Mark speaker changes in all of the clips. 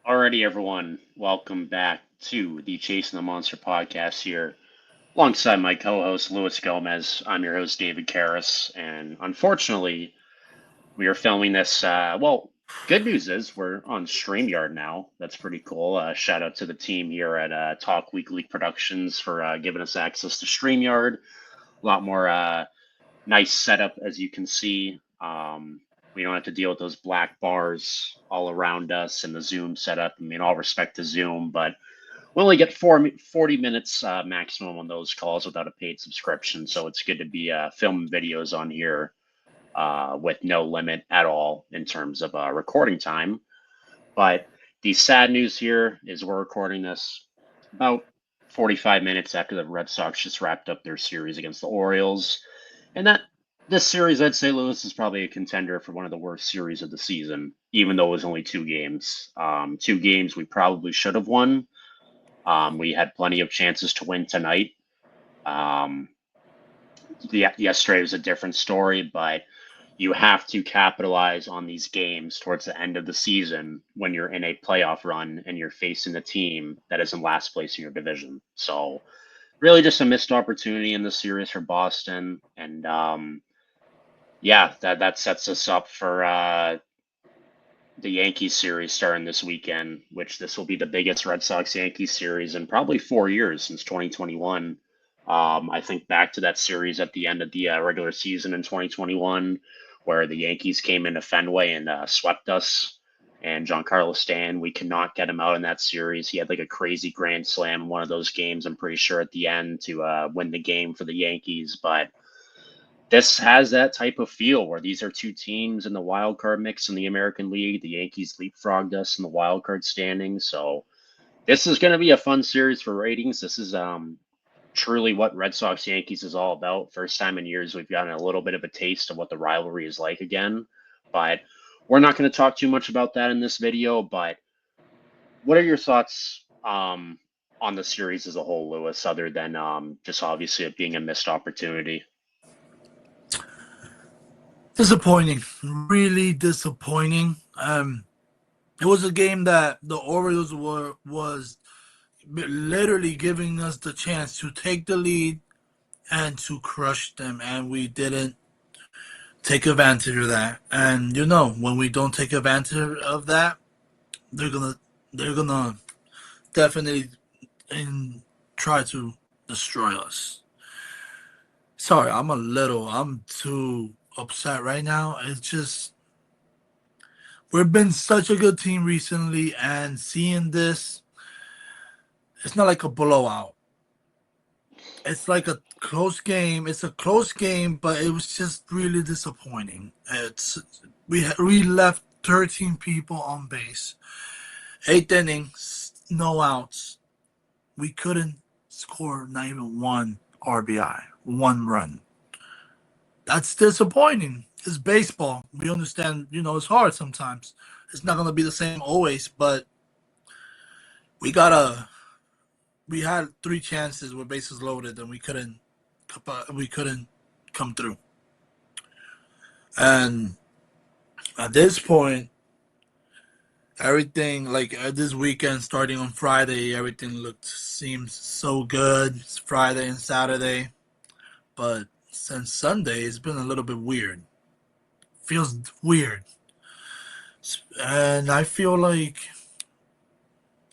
Speaker 1: Alrighty, everyone, welcome back to the Chasing the Monster podcast here, alongside my co-host Luis Gomez. I'm your host David Karras, and unfortunately, we are filming this. Good news is we're on StreamYard now. That's pretty cool. Shout out to the team here at Talk Weekly Productions for giving us access to StreamYard. A lot more nice setup, as you can see. We don't have to deal with those black bars all around us and the Zoom setup. I mean, all respect to Zoom, but we only get 40 minutes maximum on those calls without a paid subscription. So it's good to be filming videos on here with no limit at all in terms of recording time. But the sad news here is we're recording this about 45 minutes after the Red Sox just wrapped up their series against the Orioles. And that this series, I'd say Lewis is probably a contender for one of the worst series of the season, even though it was only two games. Two games we probably should have won. We had plenty of chances to win tonight. Um, Yesterday was a different story, but you have to capitalize on these games towards the end of the season when you're in a playoff run and you're facing a team that is in last place in your division. So, really, just a missed opportunity in the series for Boston, and yeah, that sets us up for the Yankees series starting this weekend, which this will be the biggest Red Sox Yankees series in probably 4 years since 2021. I think back to that series at the end of the regular season in 2021, where the Yankees came into Fenway and swept us. And Giancarlo Stanton, we could not get him out in that series. He had like a crazy grand slam in one of those games, I'm pretty sure, at the end to win the game for the Yankees. But this has that type of feel where these are two teams in the wild card mix in the American League. The Yankees leapfrogged us in the wild card standings, so this is going to be a fun series for ratings. This is truly what Red Sox Yankees is all about. First time in years we've gotten a little bit of a taste of what the rivalry is like again. But we're not going to talk too much about that in this video. But what are your thoughts on the series as a whole, Lewis, other than just obviously it being a missed opportunity?
Speaker 2: Disappointing, really disappointing. It was a game that the Orioles was literally giving us the chance to take the lead and to crush them, and we didn't take advantage of that. And when we don't take advantage of that, they're gonna they're gonna definitely try to destroy us. Sorry, I'm too upset right now. It's just we've been such a good team recently, and seeing this, it's not like a blowout. It's like a close game. It's a close game, but it was just really disappointing. We left 13 people on base, 8 innings, no outs. We couldn't score not even one RBI, one run. That's disappointing. It's baseball. We understand, it's hard sometimes. It's not gonna be the same always, but we gotta we had three chances with bases loaded and we couldn't come through. And at this point, everything like this weekend starting on Friday, everything looked seems so good. It's Friday and Saturday, but since Sunday, it's been a little bit weird. Feels weird, and I feel like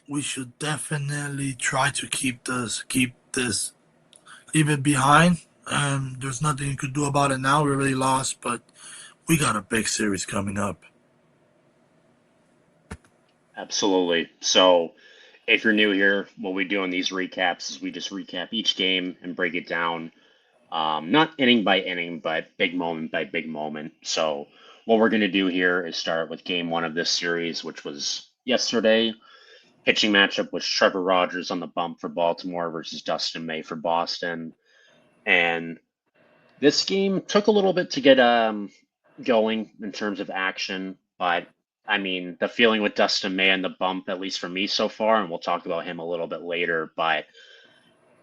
Speaker 2: we should definitely try to keep this leave it behind. There's nothing you could do about it now. We already lost, but we got a big series coming up.
Speaker 1: Absolutely. So, if you're new here, what we do in these recaps is we just recap each game and break it down, not inning by inning, but big moment by big moment. So, what we're going to do here is start with game one of this series, which was yesterday. Pitching matchup was Trevor Rogers on the bump for Baltimore versus Dustin May for Boston. And this game took a little bit to get going in terms of action, but I mean the feeling with Dustin May and the bump, at least for me so far, and we'll talk about him a little bit later. But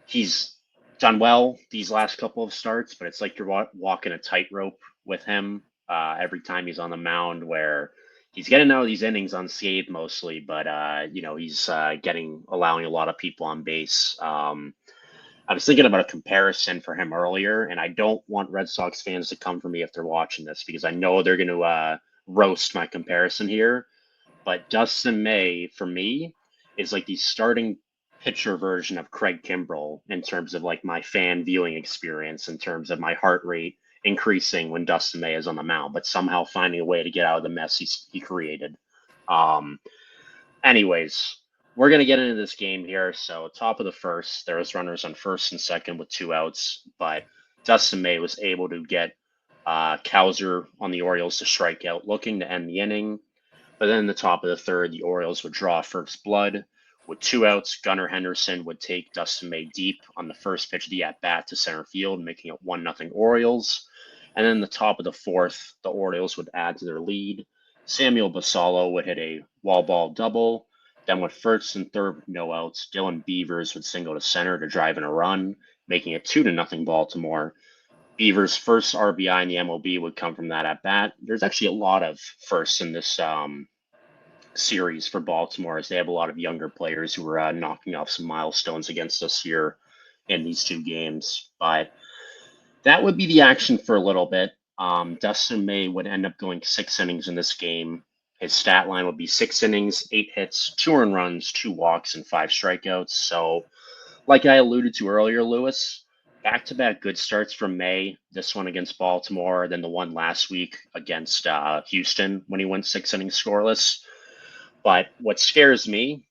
Speaker 1: he's done well these last couple of starts, but it's like you're walking a tightrope with him every time he's on the mound, where he's getting out of these innings unscathed mostly, but he's getting allowing a lot of people on base. I was thinking about a comparison for him earlier, and I don't want Red Sox fans to come for me if they're watching this because I know they're going to roast my comparison here. But Dustin May, for me, is like the starting pitcher version of Craig Kimbrell in terms of like my fan viewing experience, in terms of my heart rate increasing when Dustin May is on the mound, but somehow finding a way to get out of the mess he created. Um, Anyways, we're going to get into this game here. So, top of the first, there was runners on first and second with two outs, but Dustin May was able to get Kowser on the Orioles to strike out, looking to end the inning. But then in the top of the third, the Orioles would draw first blood. With two outs, Gunnar Henderson would take Dustin May deep on the first pitch of the at bat to center field, making it 1-0 Orioles. And then in the top of the fourth, the Orioles would add to their lead. Samuel Basallo would hit a wall ball double. Then with first and third with no outs, Dylan Beavers would single to center to drive in a run, making it 2-0 Baltimore. Beavers' first RBI in the MLB would come from that at bat. There's actually a lot of firsts in this series for Baltimore, as they have a lot of younger players who are knocking off some milestones against us here in these two games. But that would be the action for a little bit. Dustin May would end up going 6 innings in this game. His stat line would be 6 innings, 8 hits, 2 earned runs, 2 walks, and 5 strikeouts. So, like I alluded to earlier, Lewis, back-to-back good starts from May. This one against Baltimore, then the one last week against Houston when he went 6 innings scoreless. But what scares me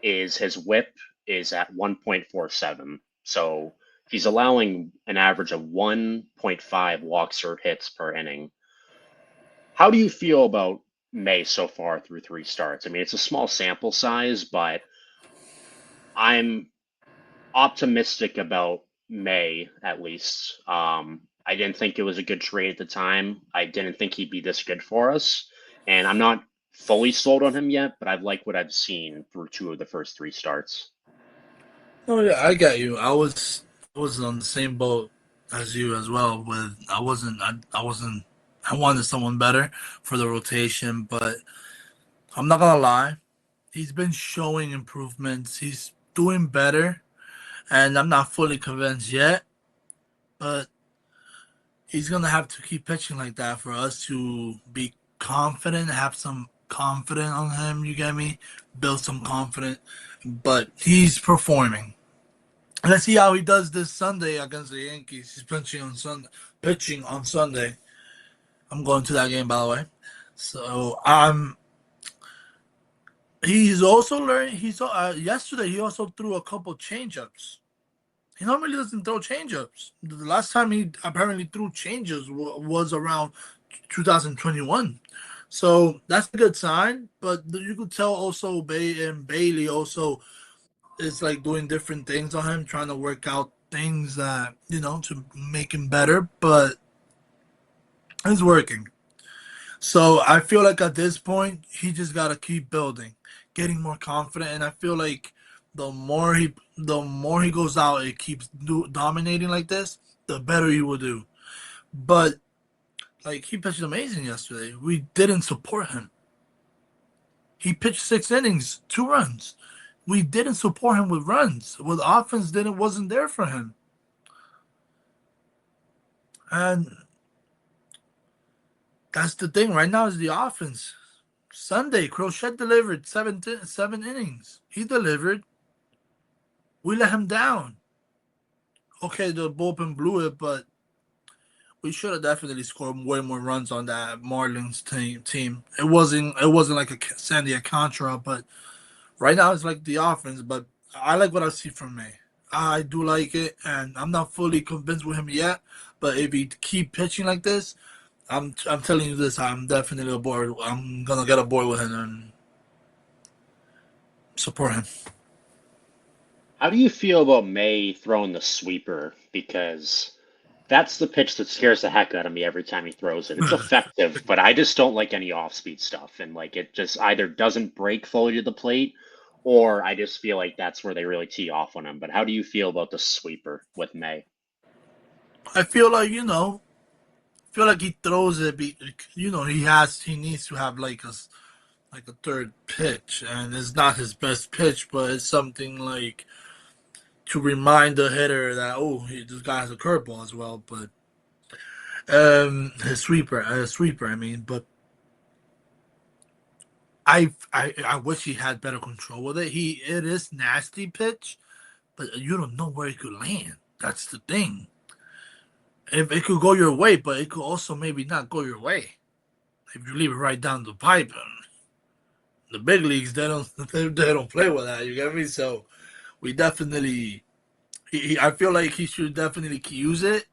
Speaker 1: is his whip is at 1.47. So he's allowing an average of 1.5 walks or hits per inning. How do you feel about May so far through 3 starts? I mean, it's a small sample size, but I'm optimistic about May at least. I didn't think it was a good trade at the time. I didn't think he'd be this good for us, and I'm not fully sold on him yet, but I like what I've seen through two of the first 3 starts.
Speaker 2: Oh yeah, I got you. I was on the same boat as you as well. With I wanted someone better for the rotation, but I'm not gonna lie. He's been showing improvements. He's doing better, and I'm not fully convinced yet. But he's gonna have to keep pitching like that for us to be confident, have some confidence on him. You get me? Build some confidence. But he's performing. Let's see how he does this Sunday against the Yankees. He's pitching on Sunday. Pitching on Sunday. I'm going to that game, by the way. So he's also learning. Yesterday he also threw a couple changeups. He normally doesn't throw changeups. The last time he apparently threw changes was around 2021. So that's a good sign. But you could tell also Bailey also is like doing different things on him, trying to work out things that to make him better. But it's working. So I feel like at this point he just gotta keep building, getting more confident, and I feel like the more he goes out, it keeps dominating like this, the better he will do. But like he pitched amazing yesterday. We didn't support him. He pitched 6 innings, 2 runs. We didn't support him with runs. With offense, didn't wasn't there for him. And that's the thing right now is the offense. Sunday, Crochet delivered 7 innings. He delivered. We let him down. Okay, the bullpen blew it, but we should have definitely scored way more runs on that Marlins team. It wasn't like a Sandy Alcantara, but right now it's like the offense. But I like what I see from May. I do like it, and I'm not fully convinced with him yet. But if he keep pitching like this, I'm telling you this, I'm definitely aboard. I'm gonna get aboard with him and support him.
Speaker 1: How do you feel about May throwing the sweeper? Because that's the pitch that scares the heck out of me every time he throws it. It's effective, but I just don't like any off-speed stuff, and like it just either doesn't break fully to the plate, or I just feel like that's where they really tee off on him. But how do you feel about the sweeper with May?
Speaker 2: I feel like feel like he throws it. He needs to have like like a third pitch, and it's not his best pitch, but it's something like to remind the hitter that this guy has a curveball as well, but his sweeper. I mean, but I wish he had better control with it. It is nasty pitch, but you don't know where it could land. That's the thing. If it could go your way, but it could also maybe not go your way if you leave it right down the pipe. And the big leagues they don't play with that. You get me? So we definitely. I feel like he should definitely use it,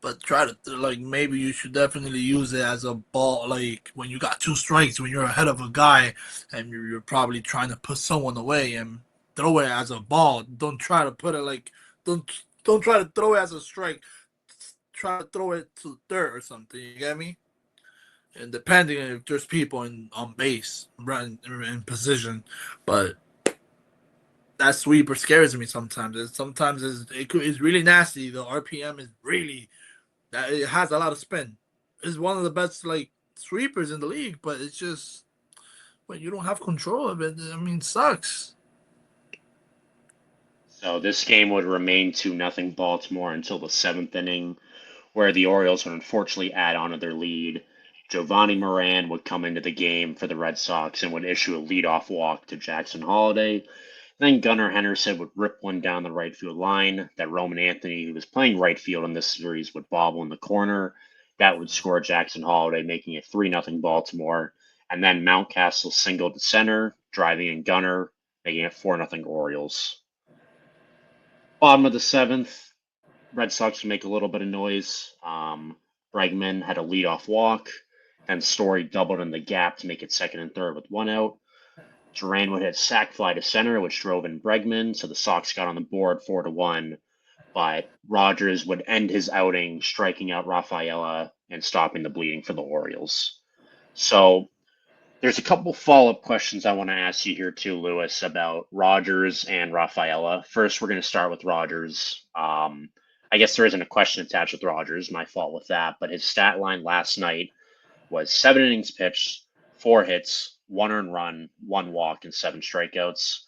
Speaker 2: but try to like maybe you should definitely use it as a ball. Like when you got two strikes, when you're ahead of a guy, and you're probably trying to put someone away and throw it as a ball. Don't try to put it like don't don't try to throw it as a strike. Try to throw it to third or something. You get me? And depending if there's people on base, right in position, but that sweeper scares me sometimes. Sometimes it's really nasty. The RPM is really that it has a lot of spin. It's one of the best like sweepers in the league, but it's just when you don't have control of it. I mean, it sucks.
Speaker 1: So this game would remain 2-0 Baltimore until the seventh inning, where the Orioles would unfortunately add on to their lead. Giovanni Moran would come into the game for the Red Sox and would issue a leadoff walk to Jackson Holliday. Then Gunnar Henderson would rip one down the right field line that Roman Anthony, who was playing right field in this series, would bobble in the corner. That would score Jackson Holliday, making it 3-0 Baltimore. And then Mountcastle singled to center, driving in Gunnar, making it 4-0 Orioles. Bottom of the seventh, Red Sox would make a little bit of noise. Bregman had a leadoff walk. Then Story doubled in the gap to make it second and third with one out. Duran would hit sac fly to center, which drove in Bregman, so the Sox got on the board 4-1. But Rogers would end his outing striking out Rafaela and stopping the bleeding for the Orioles. So there's a couple follow-up questions I want to ask you here too, Lewis, about Rogers and Rafaela. First, we're going to start with Rogers. I guess there isn't a question attached with Rogers. My fault with that. But his stat line last night was 7 innings pitched, 4 hits, 1 earned run, 1 walk, and 7 strikeouts.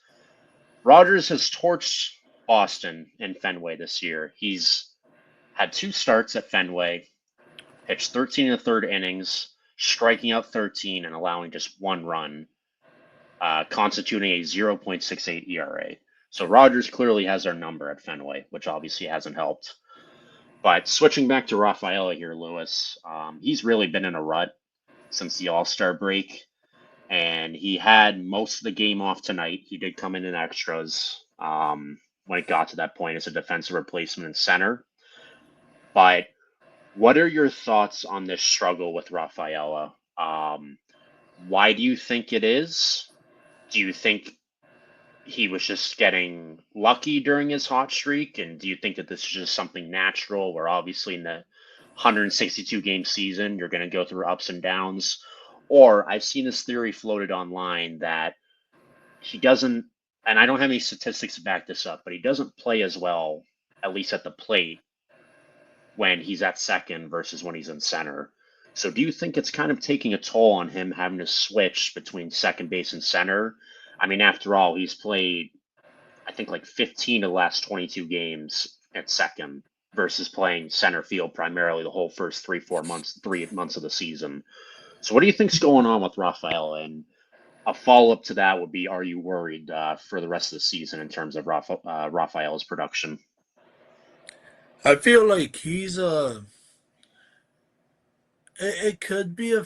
Speaker 1: Rogers has torched Boston in Fenway this year. He's had 2 starts at Fenway, pitched 13 and a third innings, striking out 13 and allowing just 1 run, constituting a 0.68 ERA. So Rogers clearly has our number at Fenway, which obviously hasn't helped. But switching back to Rafaela here, Lewis, he's really been in a rut since the All Star break, and he had most of the game off tonight. He did come in extras when it got to that point as a defensive replacement in center. But what are your thoughts on this struggle with Rafaela? Why do you think it is? Do you think he was just getting lucky during his hot streak? And do you think that this is just something natural where obviously in the 162 game season, you're going to go through ups and downs? Or I've seen this theory floated online that he doesn't, and I don't have any statistics to back this up, but he doesn't play as well, at least at the plate, when he's at second versus when he's in center. So do you think it's kind of taking a toll on him having to switch between second base and center? I mean, after all, he's played, I think, like 15 of the last 22 games at second versus playing center field primarily the whole first 3 months, 3 months of the season. So what do you think's going on with Rafael? And a follow up to that would be: are you worried for the rest of the season in terms of Rafael's production?
Speaker 2: I feel like it could be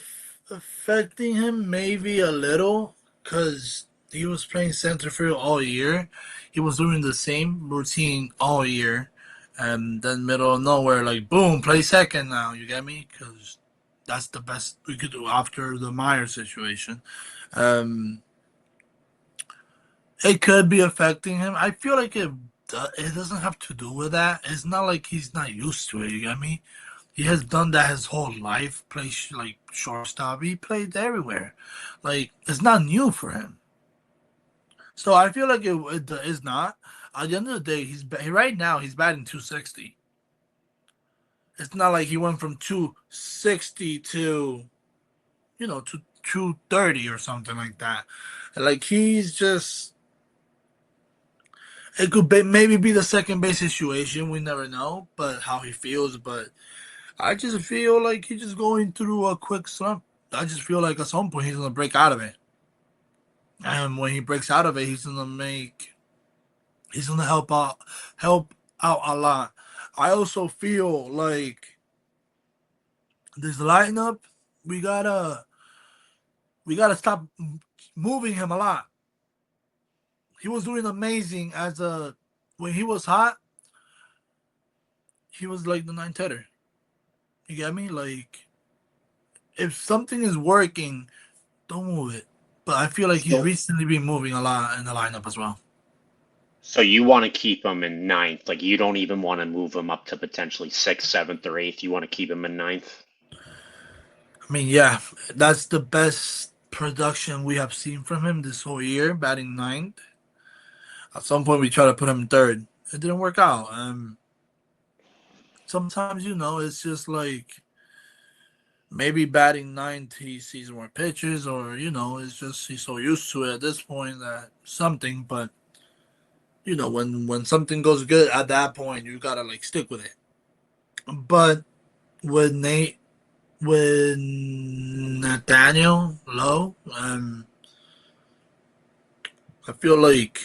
Speaker 2: affecting him maybe a little because he was playing center field all year. He was doing the same routine all year, and then middle of nowhere, like boom, play second now. You get me? Because that's the best we could do after the Meyer situation. Um, it could be affecting him. I feel like it doesn't have to do with that. It's not like he's not used to it. You get me? He has done that his whole life. Play like shortstop. He played everywhere. Like it's not new for him. So I feel like it is not. At the end of the day, right now he's batting 260. It's not like he went from 260 to 230 or something like that. Like he's just it could maybe be the second base situation. We never know, but how he feels. But I just feel like he's just going through a quick slump. I just feel like at some point he's gonna break out of it, and when he breaks out of it, he's gonna help out a lot. I also feel like this lineup we gotta we gotta stop moving him a lot. He was doing amazing as a when he was hot. He was like the ninth hitter. You get me? Like if something is working, don't move it. But I feel like he's
Speaker 1: So,
Speaker 2: recently been moving a lot in the lineup as well.
Speaker 1: so you want to keep him in ninth? Like you don't even want to move him up to potentially sixth, seventh, or eighth. You want to keep him in ninth?
Speaker 2: I mean, yeah, that's the best production we have seen from him this whole year, batting ninth. At some point, we tried to put him in third. It didn't work out. Sometimes, it's just like maybe batting ninth, he sees more pitches, or, it's just he's so used to it at this point that something. But, when something goes good at that point, you got to like stick with it. But with with Nathaniel Lowe, I feel like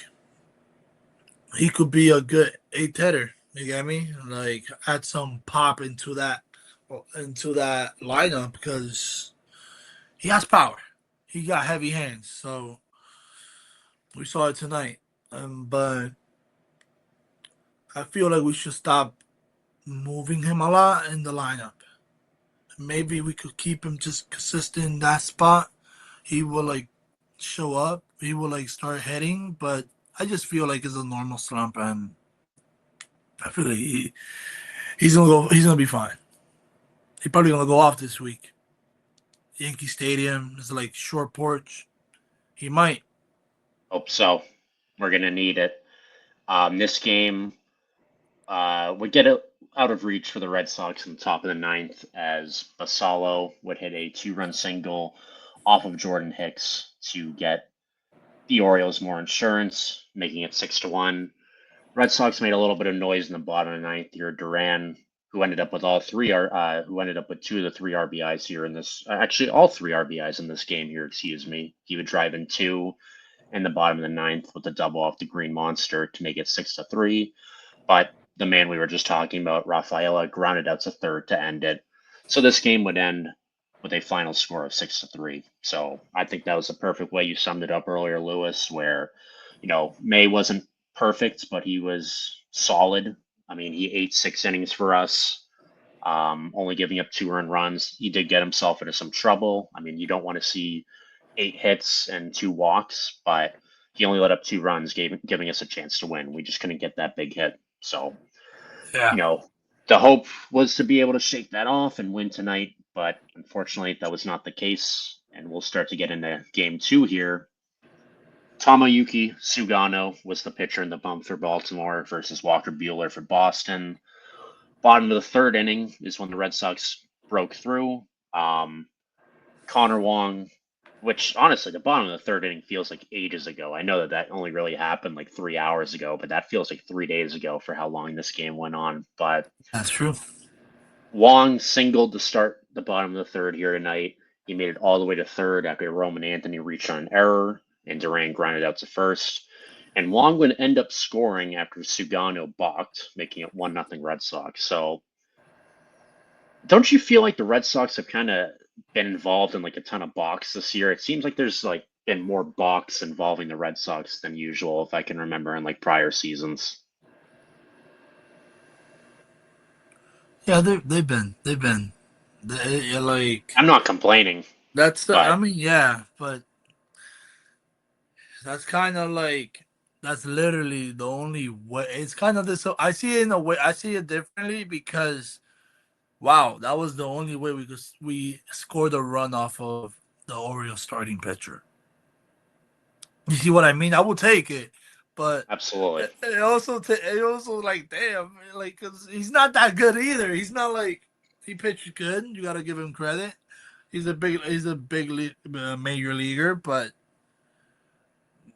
Speaker 2: he could be a good eighth hitter. You get me? Like add some pop into that lineup because he has power. He got heavy hands, so we saw it tonight. But I feel like we should stop moving him a lot in the lineup. Maybe we could keep him just consistent in that spot. He will like show up. He will like start hitting, but I just feel like it's a normal slump, and I feel like he's gonna go. He's gonna be fine. He's probably gonna go off this week. Yankee Stadium is like short porch. He might.
Speaker 1: Hope so. We're gonna need it. This game would get it out of reach for the Red Sox in the top of the ninth as Basalo would hit a two-run single off of Jordan Hicks to get the Orioles more insurance, making it 6-1. Red Sox made a little bit of noise in the bottom of the ninth here. Duran, who ended up with who ended up with two of the three RBIs here in this, actually all three RBIs in this game here. Excuse me. He would drive in two in the bottom of the ninth with a double off the Green Monster to make it 6-3. But the man we were just talking about, Rafaela, grounded out to third to end it. So this game would end with a final score of 6-3. So I think that was the perfect way you summed it up earlier, Lewis, where, May wasn't perfect, but he was solid. I mean, he ate 6 innings for us, only giving up 2 earned runs. He did get himself into some trouble. I mean, you don't want to see 8 hits and 2 walks, but he only let up 2 runs, giving us a chance to win. We just couldn't get that big hit. So, you
Speaker 2: Yeah.
Speaker 1: know, the hope was to be able to shake that off and win tonight, but unfortunately, that was not the case. And we'll start to get into game two here. Tomoyuki Sugano was the pitcher in the bump for Baltimore versus Walker Buehler for Boston. Bottom of the third inning is when the Red Sox broke through. Um, Connor Wong, which honestly, the bottom of the third inning feels like ages ago. I know that that only really happened like 3 hours ago, but that feels like 3 days ago for how long this game went on. But
Speaker 2: That's true.
Speaker 1: Wong singled to start the bottom of the third here tonight. He made it all the way to third after Roman Anthony reached on an error, and Duran grounded out to first. And Wong would end up scoring after Sugano balked, making it 1-0 Red Sox. So don't you feel like the Red Sox have kind of been involved in like a ton of balks this year? It seems like there's like been more balks involving the Red Sox than usual, if I can remember in like prior seasons.
Speaker 2: Yeah, they've been like
Speaker 1: I'm not complaining,
Speaker 2: I
Speaker 1: but
Speaker 2: mean, yeah, but that's kind of like that's literally the only way. It's kind of this. So I see it in a way. I see it differently because wow, that was the only way we scored a run off of the Orioles starting pitcher. You see what I mean? I will take it, but
Speaker 1: absolutely.
Speaker 2: it also like damn, like 'cause he's not that good either. He's not like he pitched good. You got to give him credit, major leaguer, but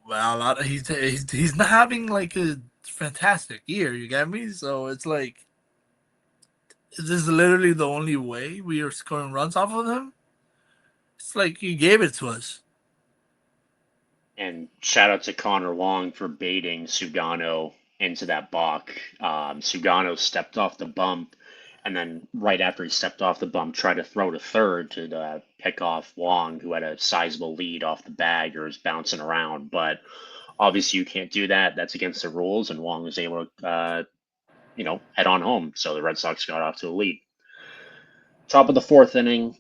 Speaker 2: well, a lot of, he's not having like a fantastic year. You get me? So it's like, is this literally the only way we are scoring runs off of him? It's like he gave it to us.
Speaker 1: And shout out to Connor Wong for baiting Sugano into that balk. Sugano stepped off the bump, and then right after he stepped off the bump, tried to throw to third to pick off Wong, who had a sizable lead off the bag or was bouncing around. But obviously, you can't do that. That's against the rules, and Wong was able to, head on home. So the Red Sox got off to a lead. Top of the fourth inning,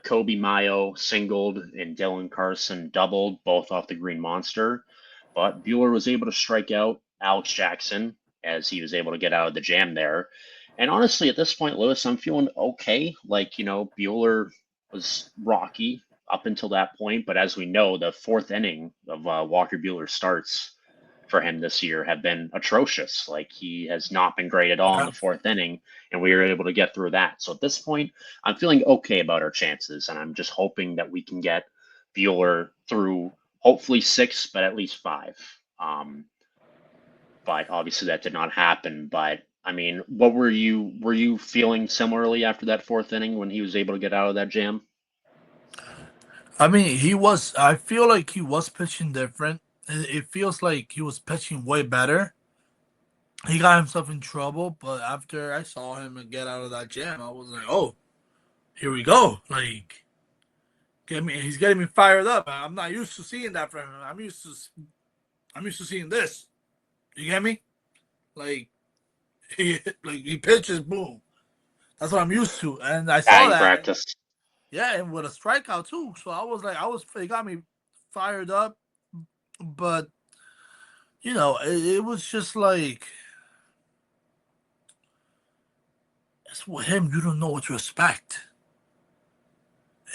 Speaker 1: Kobe Mayo singled and Dylan Carson doubled, both off the Green Monster. But Bueller was able to strike out Alex Jackson as he was able to get out of the jam there. And honestly, at this point, Lewis, I'm feeling okay. Like, Bueller was rocky up until that point. But as we know, the fourth inning of Walker Bueller starts for him this year have been atrocious. Like he has not been great at all in
Speaker 2: Yeah.
Speaker 1: the fourth inning, and we were able to get through that. So at this point, I'm feeling okay about our chances, and I'm just hoping that we can get Bueller through hopefully six, but at least five. But obviously that did not happen. But I mean, what were you feeling similarly after that fourth inning when he was able to get out of that jam?
Speaker 2: I mean, he was. I feel like he was pitching different. It feels like he was pitching way better. He got himself in trouble, but after I saw him get out of that jam, I was like, "Oh, here we go!" Like, he's getting me fired up. I'm not used to seeing that from him. I'm used to seeing this. You get me? Like, he pitches, boom. That's what I'm used to, and I saw
Speaker 1: Batting
Speaker 2: that.
Speaker 1: practice.
Speaker 2: Yeah, and with a strikeout too. So I was like, it got me fired up, but it was just like it's with him. You don't know what to expect.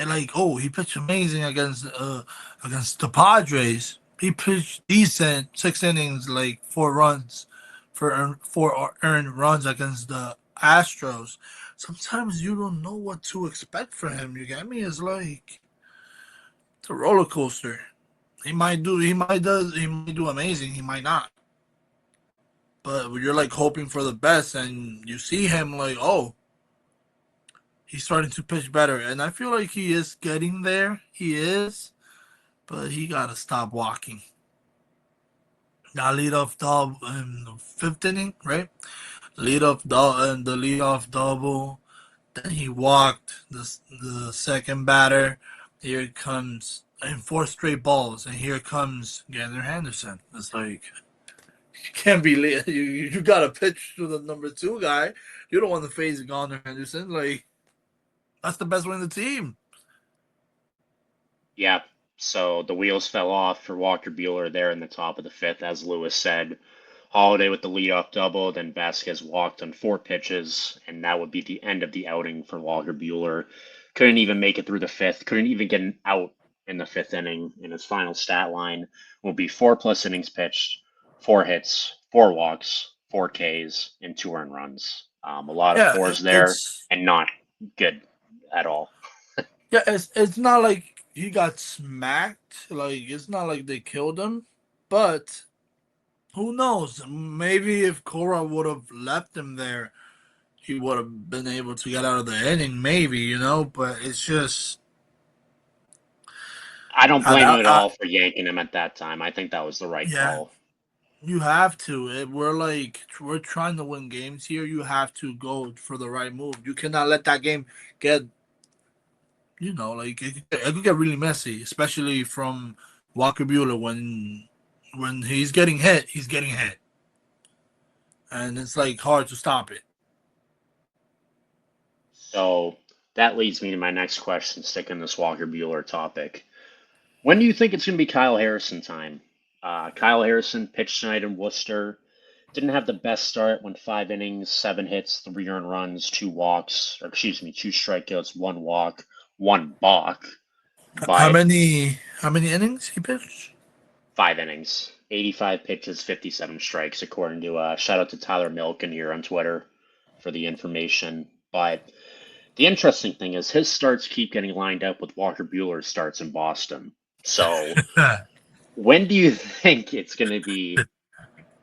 Speaker 2: And like, oh, he pitched amazing against the Padres. He pitched decent 6 innings, like 4 runs four earned runs against the Astros. Sometimes you don't know what to expect from him. You get me? It's like it's a roller coaster. He might do amazing. He might not. But you're like hoping for the best, and you see him like, oh, he's starting to pitch better, and I feel like he is getting there. He is, but he gotta stop walking. That leadoff double in the fifth inning, right? Leadoff double and the leadoff double. Then he walked the second batter. Here it comes in four straight balls, and here comes Gander Henderson. It's like you can't be you gotta pitch to the number two guy. You don't want to face Gander Henderson. Like that's the best one in the team.
Speaker 1: Yeah. So the wheels fell off for Walker Bueller there in the top of the fifth, as Lewis said. Holiday with the leadoff double, then Vasquez walked on four pitches, and that would be the end of the outing for Walker Bueller. Couldn't even make it through the fifth, couldn't even get an out in the fifth inning, and his final stat line will be four plus innings pitched, four hits, four walks, four Ks, and two earned runs. A lot of
Speaker 2: Yeah,
Speaker 1: fours there,
Speaker 2: it's
Speaker 1: and not good at all.
Speaker 2: yeah, it's not like he got smacked. Like it's not like they killed him, but who knows? Maybe if Cora would have left him there, he would have been able to get out of the inning. Maybe but it's just
Speaker 1: I don't
Speaker 2: I,
Speaker 1: blame
Speaker 2: I,
Speaker 1: him at
Speaker 2: I,
Speaker 1: all for yanking him at that time. I think that was the right
Speaker 2: yeah,
Speaker 1: call.
Speaker 2: you have to. We're trying to win games here. You have to go for the right move. You cannot let that game get like it could get really messy, especially from Walker Bueller when he's getting hit, and it's like hard to stop it.
Speaker 1: So that leads me to my next question, sticking this Walker Bueller topic. When do you think it's going to be Kyle Harrison time? Kyle Harrison pitched tonight in Worcester. Didn't have the best start, went 5 innings, 7 hits, 3 earned runs, 2 walks, or excuse me, 2 strikeouts, 1 walk, 1 balk.
Speaker 2: How
Speaker 1: But
Speaker 2: many how many innings he pitched?
Speaker 1: 5 innings, 85 pitches, 57 strikes, according to shout out to Tyler Milken here on Twitter for the information. But The interesting thing is his starts keep getting lined up with Walker Bueller's starts in Boston. So when do you think it's going to be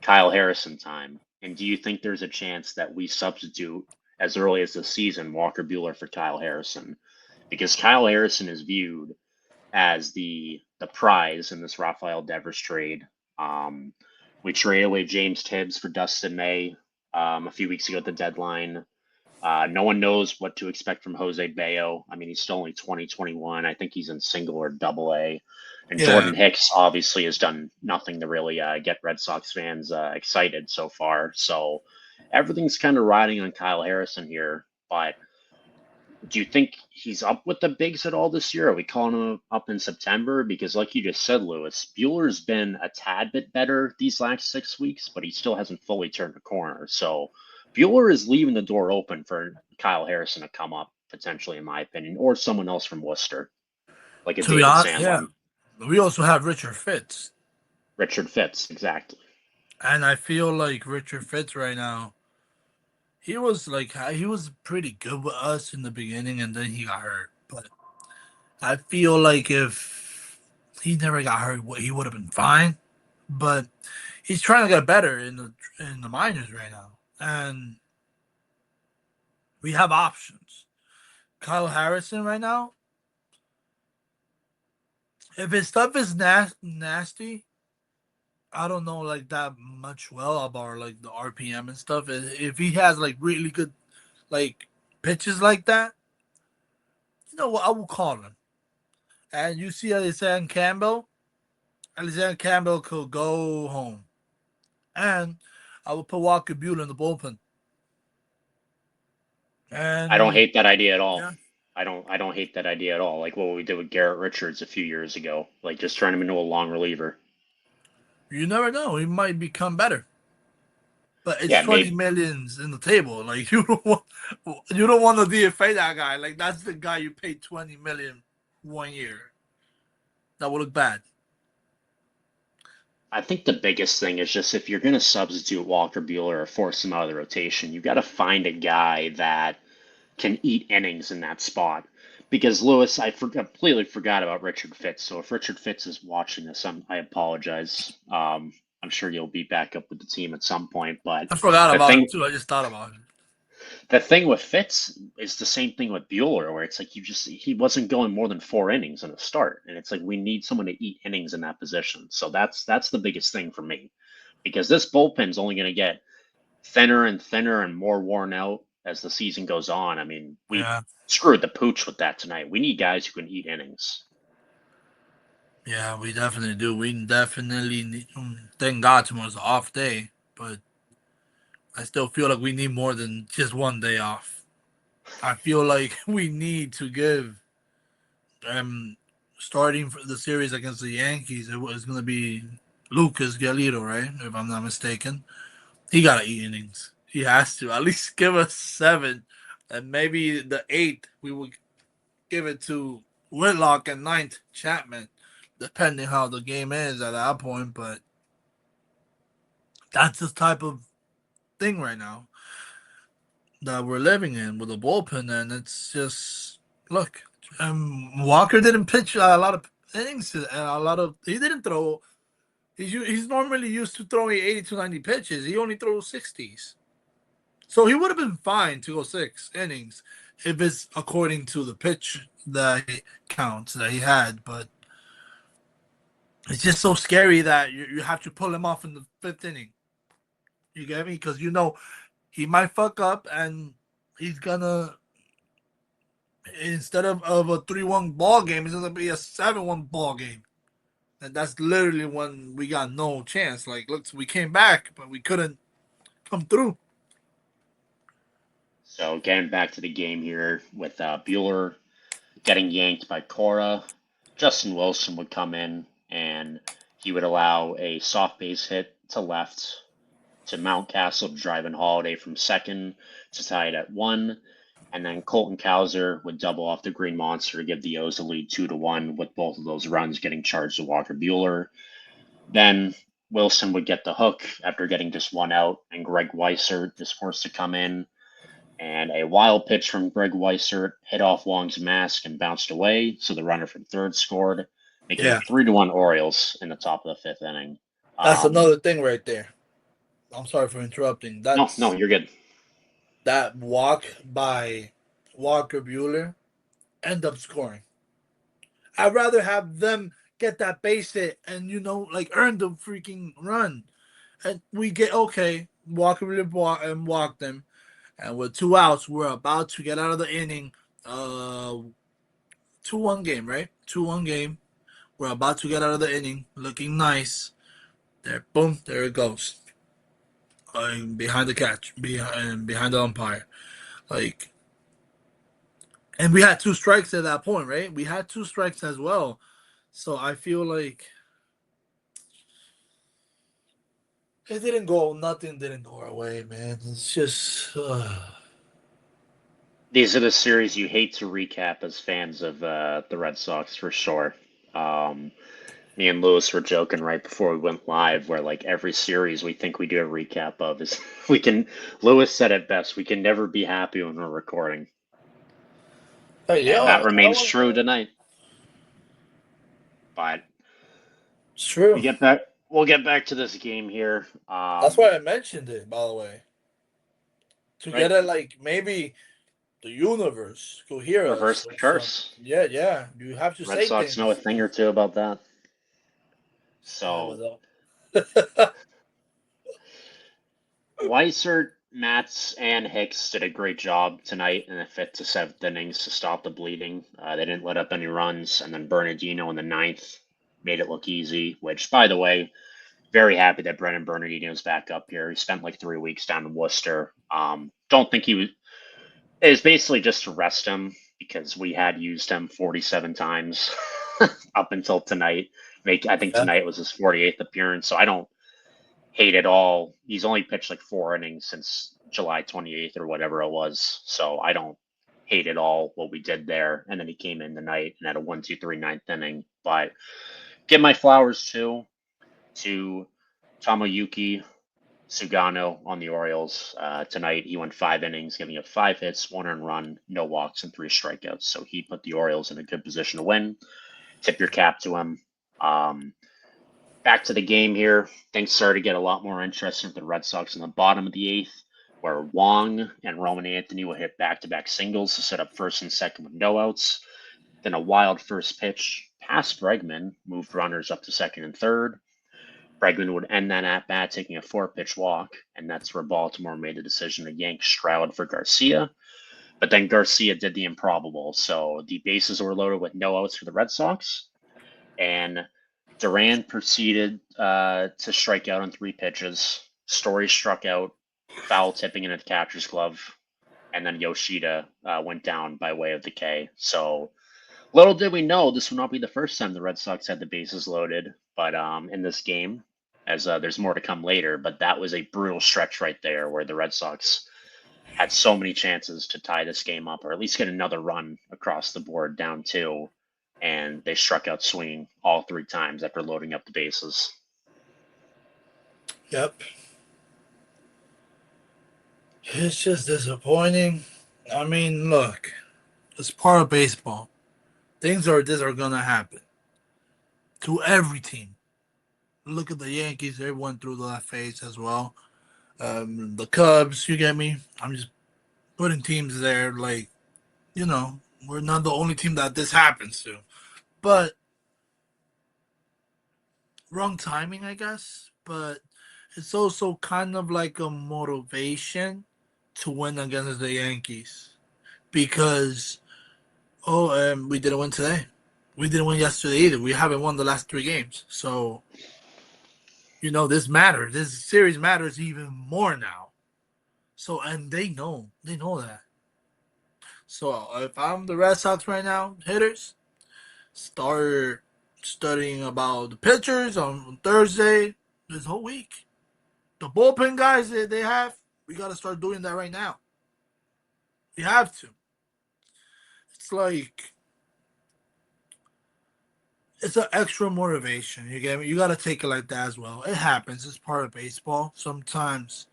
Speaker 1: Kyle Harrison time? And do you think there's a chance that we substitute as early as the season Walker Bueller for Kyle Harrison? Because Kyle Harrison is viewed as the prize in this Rafael Devers trade. Um, we traded away James Tibbs for Dustin May a few weeks ago at the deadline. No one knows what to expect from Jose Bayo. I mean, he's still only 2021. I think he's in single or double A. And
Speaker 2: Yeah.
Speaker 1: Jordan Hicks obviously has done nothing to really get Red Sox fans excited so far. So everything's kind of riding on Kyle Harrison here. But do you think he's up with the bigs at all this year? Are we calling him up in September? Because, like you just said, Lewis, Bueller's been a tad bit better these last 6 weeks, but he still hasn't fully turned the corner. So Bueller is leaving the door open for Kyle Harrison to come up potentially, in my opinion, or someone else from Worcester, like a
Speaker 2: To be
Speaker 1: David
Speaker 2: honest, yeah.
Speaker 1: Sandlin,
Speaker 2: We also have Richard Fitz.
Speaker 1: Richard Fitz, exactly.
Speaker 2: And I feel like Richard Fitz right now, he was pretty good with us in the beginning and then he got hurt. But I feel like if he never got hurt, he would have been fine. But he's trying to get better in the minors right now. And we have options. Kyle Harrison right now, if his stuff is nasty, I don't know like that much well about like the RPM and stuff. If he has like really good like pitches like that, you know what? I will call him. And you see Alexander Campbell. Alexander Campbell could go home, and I will put Walker Buehler in the bullpen.
Speaker 1: I don't
Speaker 2: And
Speaker 1: hate that idea at all.
Speaker 2: yeah,
Speaker 1: I don't hate that idea at all. Like what we did with Garrett Richards a few years ago, like just turn him into a long reliever.
Speaker 2: you never know. He might become better. But it's
Speaker 1: Yeah,
Speaker 2: 20 millions in the table. Like you don't want to DFA that guy. Like that's the guy you paid 20 million 1 year. That would look bad.
Speaker 1: I think the biggest thing is just if you're going to substitute Walker Bueller or force him out of the rotation, you got to find a guy that can eat innings in that spot. Because Lewis, completely forgot about Richard Fitz. So if Richard Fitz is watching this, I apologize. I'm sure you'll be back up with the team at some point. But
Speaker 2: I forgot
Speaker 1: the
Speaker 2: about him
Speaker 1: thing
Speaker 2: too. I just thought about him.
Speaker 1: the thing with Fitz is the same thing with Bueller, where it's like he wasn't going more than 4 innings in a start, and it's like we need someone to eat innings in that position. So that's the biggest thing for me, because this bullpen's only going to get thinner and thinner and more worn out as the season goes on. I mean, we
Speaker 2: Yeah,
Speaker 1: screwed the pooch with that tonight. We need guys who can eat innings.
Speaker 2: yeah, we definitely do. We definitely need. Thank God tomorrow's an off day, but I still feel like we need more than just 1 day off. I feel like we need to give um starting for the series against the Yankees. It was going to be Lucas Galito, right? If I'm not mistaken, he got to eat innings. He has to at least give us 7, and maybe the 8th we would give it to Whitlock and ninth Chapman, depending how the game is at that point. But that's the type of thing right now that we're living in with the bullpen, and it's just look. Walker didn't pitch a lot of innings, a lot of he didn't throw. He's normally used to throwing 80 to 90 pitches. He only throws 60s, so he would have been fine to go 6 innings if it's according to the pitch that he counts that he had. But it's just so scary that you have to pull him off in the 5th inning. You get me? Because you know he might fuck up and he's gonna instead of a 3-1 ball game, it's gonna be a 7-1 ball game. And that's literally when we got no chance. Like, look, we came back, but we couldn't come through.
Speaker 1: So getting back to the game here with Bueller getting yanked by Cora, Justin Wilson would come in and he would allow a soft base hit to left to Mountcastle to drive in Holiday from second to tie it at 1. And then Colton Cowser would double off the Green Monster to give the O's a lead 2-1, with both of those runs getting charged to Walker Bueller. Then Wilson would get the hook after getting just one out, and Greg Weissert is forced to come in. And a wild pitch from Greg Weissert hit off Wong's mask and bounced away, so the runner from third scored, making
Speaker 2: Yeah,
Speaker 1: it 3-1 Orioles in the top of the fifth inning.
Speaker 2: that's
Speaker 1: Um,
Speaker 2: another thing right there. I'm sorry for interrupting.
Speaker 1: no,
Speaker 2: That's
Speaker 1: you're good.
Speaker 2: that walk by Walker Bueller end up scoring. I'd rather have them get that base hit and like earn the freaking run. And we get okay, Walker Bueller walk them, and with 2 outs, we're about to get out of the inning. 2-1 game, right? 2-1 game. We're about to get out of the inning, looking nice. There, boom, there it goes. Behind the catch, behind the umpire. Like, and we had 2 strikes at that point, right? We had 2 strikes as well. So I feel like it didn't go. Nothing didn't go our way, man. It's just
Speaker 1: These are the series you hate to recap as fans of the Red Sox for sure. Um, Me and Lewis were joking right before we went live, where like every series we think we do a recap of is we can. Lewis said it best: we can never be happy when we're recording,
Speaker 2: hey,
Speaker 1: and that
Speaker 2: yo, I
Speaker 1: remains
Speaker 2: was.
Speaker 1: true tonight. But
Speaker 2: It's true.
Speaker 1: we'll get back to this game here.
Speaker 2: That's why I mentioned it, by the way, to
Speaker 1: Right,
Speaker 2: get it like maybe the universe could hear us
Speaker 1: reverse
Speaker 2: or
Speaker 1: the
Speaker 2: some.
Speaker 1: curse.
Speaker 2: Yeah, yeah. You have to
Speaker 1: Red
Speaker 2: say
Speaker 1: Sox know a
Speaker 2: things.
Speaker 1: thing or two about that.
Speaker 2: Yeah, it was
Speaker 1: So
Speaker 2: up.
Speaker 1: Weissert, Matz, and Hicks did a great job tonight in the fifth to seventh innings to stop the bleeding. They didn't let up any runs, and then Bernardino in the ninth made it look easy. Which, by the way, very happy that Brennan Bernardino is back up here. He spent like 3 weeks down in Worcester. Don't think he was. It was basically just to rest him because we had used him 47 times up until tonight. I think
Speaker 2: Yeah.
Speaker 1: tonight was his 48th appearance, so I don't hate at all. He's only pitched like 4 innings since July 28th or whatever it was. So I don't hate at all what we did there. And then he came in tonight and had a 1-2-3 ninth inning. But give my flowers too to Tomoyuki Sugano on the Orioles. Tonight he went 5 innings, giving up 5 hits, 1 earned run, no walks, and 3 strikeouts. So he put the Orioles in a good position to win. Tip your cap to him. Um, Back to the game here. Things started to get a lot more interesting for the Red Sox in the bottom of the eighth, where Wong and Roman Anthony would hit back to back singles to set up first and second with no outs. Then a wild first pitch past Bregman moved runners up to second and third. Bregman would end that at bat taking a 4 pitch walk, and that's where Baltimore made the decision to yank Stroud for Garcia. But then Garcia did the improbable, so the bases were loaded with no outs for the Red Sox, and Duran proceeded to strike out on 3 pitches. Story struck out, foul tipping into the catcher's glove, and then Yoshida went down by way of the K. So little did we know this would not be the first time the Red Sox had the bases loaded, but in this game, as there's more to come later, but that was a brutal stretch right there where the Red Sox had so many chances to tie this game up or at least get another run across the board down two, and they struck out swinging all 3 times after loading up the bases.
Speaker 2: Yep. It's just disappointing. I mean, look, it's part of baseball. Things are this are gonna happen to every team. Look at the Yankees; they went through that phase as well. The Cubs, you get me? I'm just putting teams there. Like, we're not the only team that this happens to. But wrong timing, I guess. But it's also kind of like a motivation to win against the Yankees because we didn't win today. We didn't win yesterday either. We haven't won the last 3 games. So, this matters. This series matters even more now. So, and they know that. So, if I'm the Red Sox right now, hitters, start studying about the pitchers on Thursday, this whole week. The bullpen guys that they have, we got to start doing that right now. We have to. It's like it's an extra motivation. You get me? You got to take it like that as well. It happens. It's part of baseball. Sometimes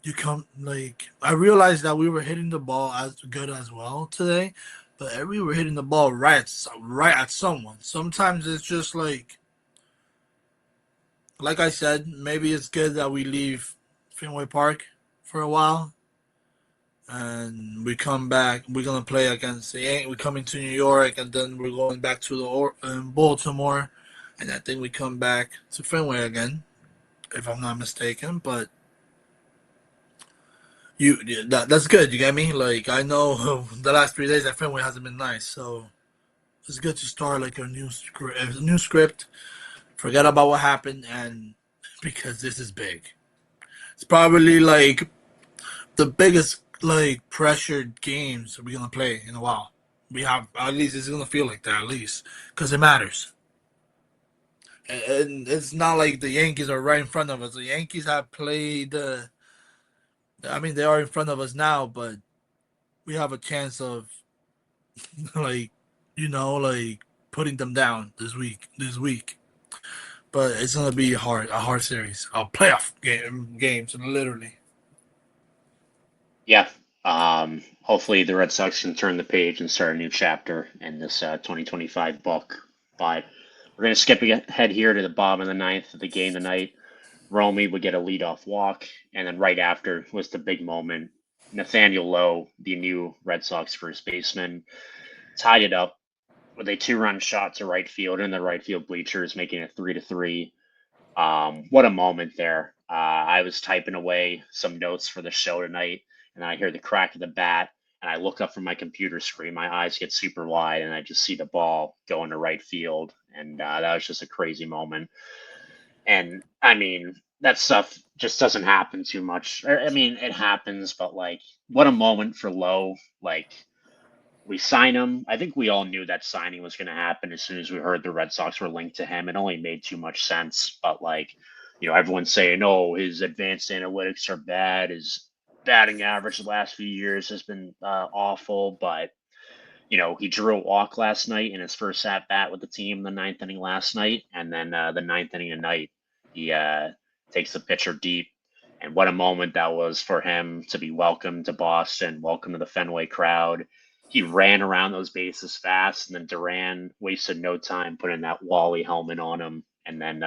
Speaker 2: you come like I realized that we were hitting the ball as good as well today, but we were hitting the ball right at someone. Sometimes it's just like I said, maybe it's good that we leave Fenway Park for a while and we come back. We're gonna play against the we're coming to New York and then we're going back to Baltimore, and I think we come back to Fenway again if I'm not mistaken. But that's good. You get me? Like I know the last 3 days at Fenway hasn't been nice, so it's good to start like a new script. Forget about what happened, and because this is big, it's probably like the biggest like pressured games we're gonna play in a while. We have at least it's gonna feel like that at least because it matters. And it's not like the Yankees are right in front of us. The Yankees have played. I mean, they are in front of us now, but we have a chance of like like putting them down this week. But it's gonna be a hard series, a playoff games, literally.
Speaker 1: Yeah. Hopefully the Red Sox can turn the page and start a new chapter in this 2025 book. But we're going to skip ahead here to the bottom of the ninth of the game tonight. Romy would get a leadoff walk, and then right after was the big moment. Nathaniel Lowe, the new Red Sox first baseman, tied it up with a two-run shot to right field in the right field bleachers, making it 3-3. What a moment there. I was typing away some notes for the show tonight, and I hear the crack of the bat, and I look up from my computer screen. My eyes get super wide, and I just see the ball go into right field, and that was just a crazy moment. And I mean, that stuff just doesn't happen too much. I mean, it happens, but like, what a moment for Lowe. Like, we sign him. I think we all knew that signing was going to happen as soon as we heard the Red Sox were linked to him. It only made too much sense. But like, everyone's saying, "Oh, his advanced analytics are bad. His batting average the last few years has been awful." But he drew a walk last night in his first at bat with the team in the ninth inning last night, and then the ninth inning tonight, he takes the pitcher deep. And what a moment that was for him to be welcomed to Boston, welcome to the Fenway crowd. He ran around those bases fast, and then Duran wasted no time putting that Wally helmet on him, and then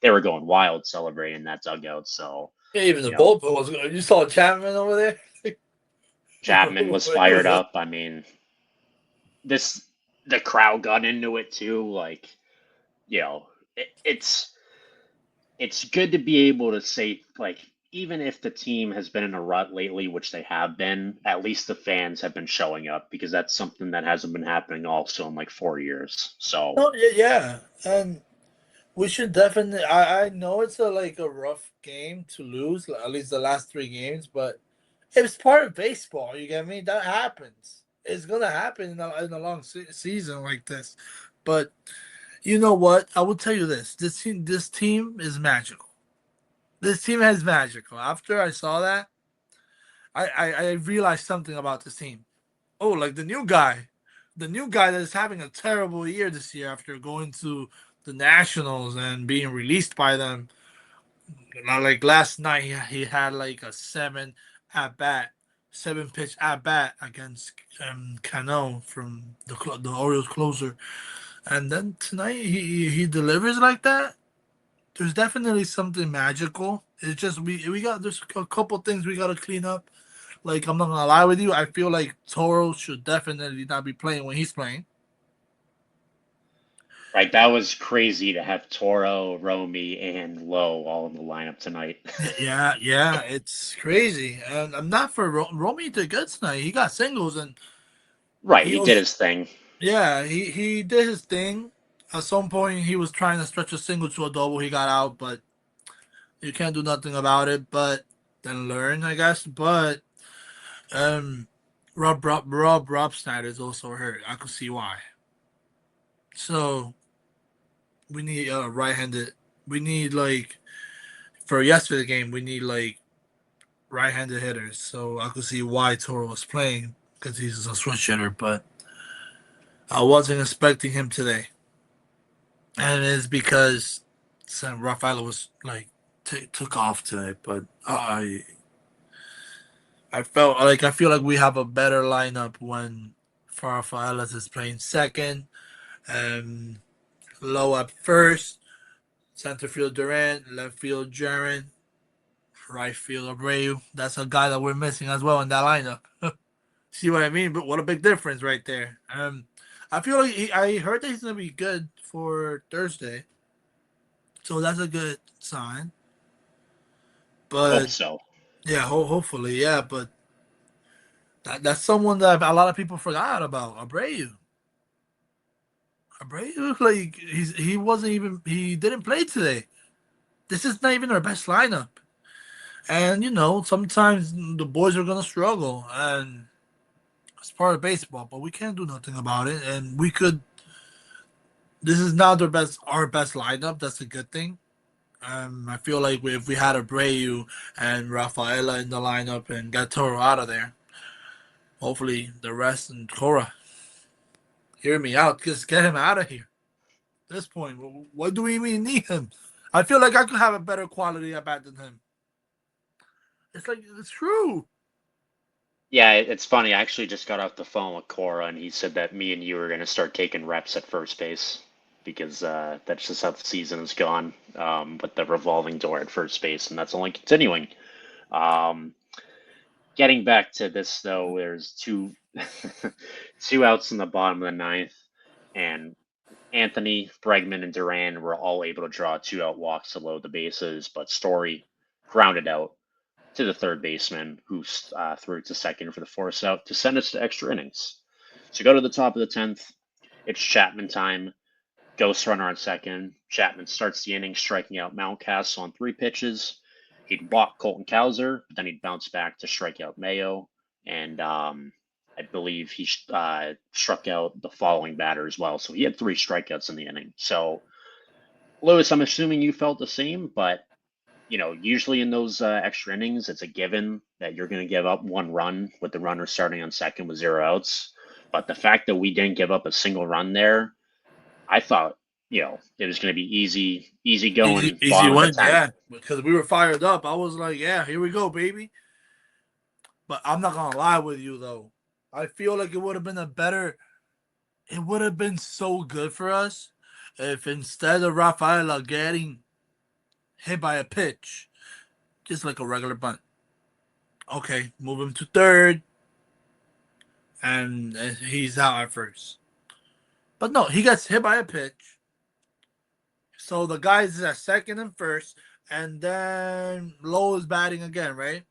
Speaker 1: they were going wild celebrating that dugout. So,
Speaker 2: Yeah, even the
Speaker 1: you know,
Speaker 2: bullpen was good. You saw Chapman over there.
Speaker 1: Chapman was
Speaker 2: He
Speaker 1: fired
Speaker 2: was
Speaker 1: up. I mean, this the crowd got into it too. Like, you know, it's good to be able to say, like, even if the team has been in a rut lately, which they have been, at least the fans have been showing up because that's something that hasn't been happening also in like 4 years. So,
Speaker 2: no, yeah, yeah, and we should definitely. I know it's a rough game to lose, at least the last 3 games, but it's part of baseball. You get me? That happens. It's gonna happen in a long season like this. But you know what? I will tell you this: this team is magical. This team is magical. After I saw that, I realized something about this team. Oh, like the new guy that is having a terrible year this year after going to the Nationals and being released by them. Like last night, he had like a at bat, 7 pitch at bat against Cano from the Orioles closer, and then tonight he delivers like that. There's definitely something magical. It's just we got there's a couple things we got to clean up. Like I'm not gonna lie with you, I feel like Toro should definitely not be playing when he's playing.
Speaker 1: right, that was crazy to have Toro, Romy, and Lowe all in the lineup tonight.
Speaker 2: Yeah, yeah, it's crazy, and I'm not for Romy did good tonight. He got singles, and
Speaker 1: Right,
Speaker 2: he
Speaker 1: he did
Speaker 2: was
Speaker 1: his thing.
Speaker 2: yeah he did his thing. At some point, he was trying to stretch a single to a double. He got out, but you can't do nothing about it. But then learn, I guess. But um, Rob Snyder is also hurt. I could see why. So we need right-handed. We need like for yesterday's game. We need like right-handed hitters. So I could see why Toro was playing because he's a switch hitter. But I wasn't expecting him today, and it's because Sam Rafael was like took off today. But I feel like we have a better lineup when Farfallas is playing second, and Low up first, center field Durant, left field Jaron, right field Abreu. That's a guy that we're missing as well in that lineup. See what I mean? But what a big difference right there. I feel like I heard that he's gonna be good for Thursday, so that's a good sign.
Speaker 1: Hope
Speaker 2: But
Speaker 1: so.
Speaker 2: yeah, hopefully, yeah. But that's someone that a lot of people forgot about. Abreu, like he didn't play today. This is not even our best lineup, and sometimes the boys are gonna struggle, and it's part of baseball. But we can't do nothing about it, and we could. This is not our best lineup. That's a good thing. I feel like if we had Abreu and Rafaela in the lineup and got Toro out of there, hopefully the rest and Cora hear me out. Just get him out of here. At this point, what do we even need him? I feel like I could have a better quality at bat than him. It's like it's true.
Speaker 1: Yeah, it's funny. I actually just got off the phone with Cora, and he said that me and you are going to start taking reps at first base because that's just how the season has gone with the revolving door at first base, and that's only continuing. Um, Getting back to this though, there's two outs in the bottom of the ninth, and Anthony, Bregman, and Duran were all able to draw two-out walks to load the bases, but Story grounded out to the third baseman, who threw it to second for the force out to send us to extra innings. So go to the top of the 10th. It's Chapman time. Ghost runner on second. Chapman starts the inning striking out Mountcastle on three pitches. He'd walk Colton Cowser, but then he'd bounce back to strike out Mayo. And I believe he struck out the following batter as well. So he had three strikeouts in the inning. So, Lewis, I'm assuming you felt the same, but usually in those extra innings, it's a given that you're going to give up one run with the runner starting on second with zero outs. But the fact that we didn't give up a single run there, I thought, it was going to be easy
Speaker 2: Easy,
Speaker 1: going,
Speaker 2: easy
Speaker 1: bottom of the
Speaker 2: win,
Speaker 1: 10th.
Speaker 2: yeah. Because we were fired up. I was like, yeah, here we go, baby. But I'm not gonna lie with you though. I feel like it would have been a better. It would have been so good for us if instead of Rafaela getting hit by a pitch, just like a regular bunt. Okay, move him to third, and he's out at first. But no, he gets hit by a pitch. So the guys at second and first, and then Lowe is batting again, right?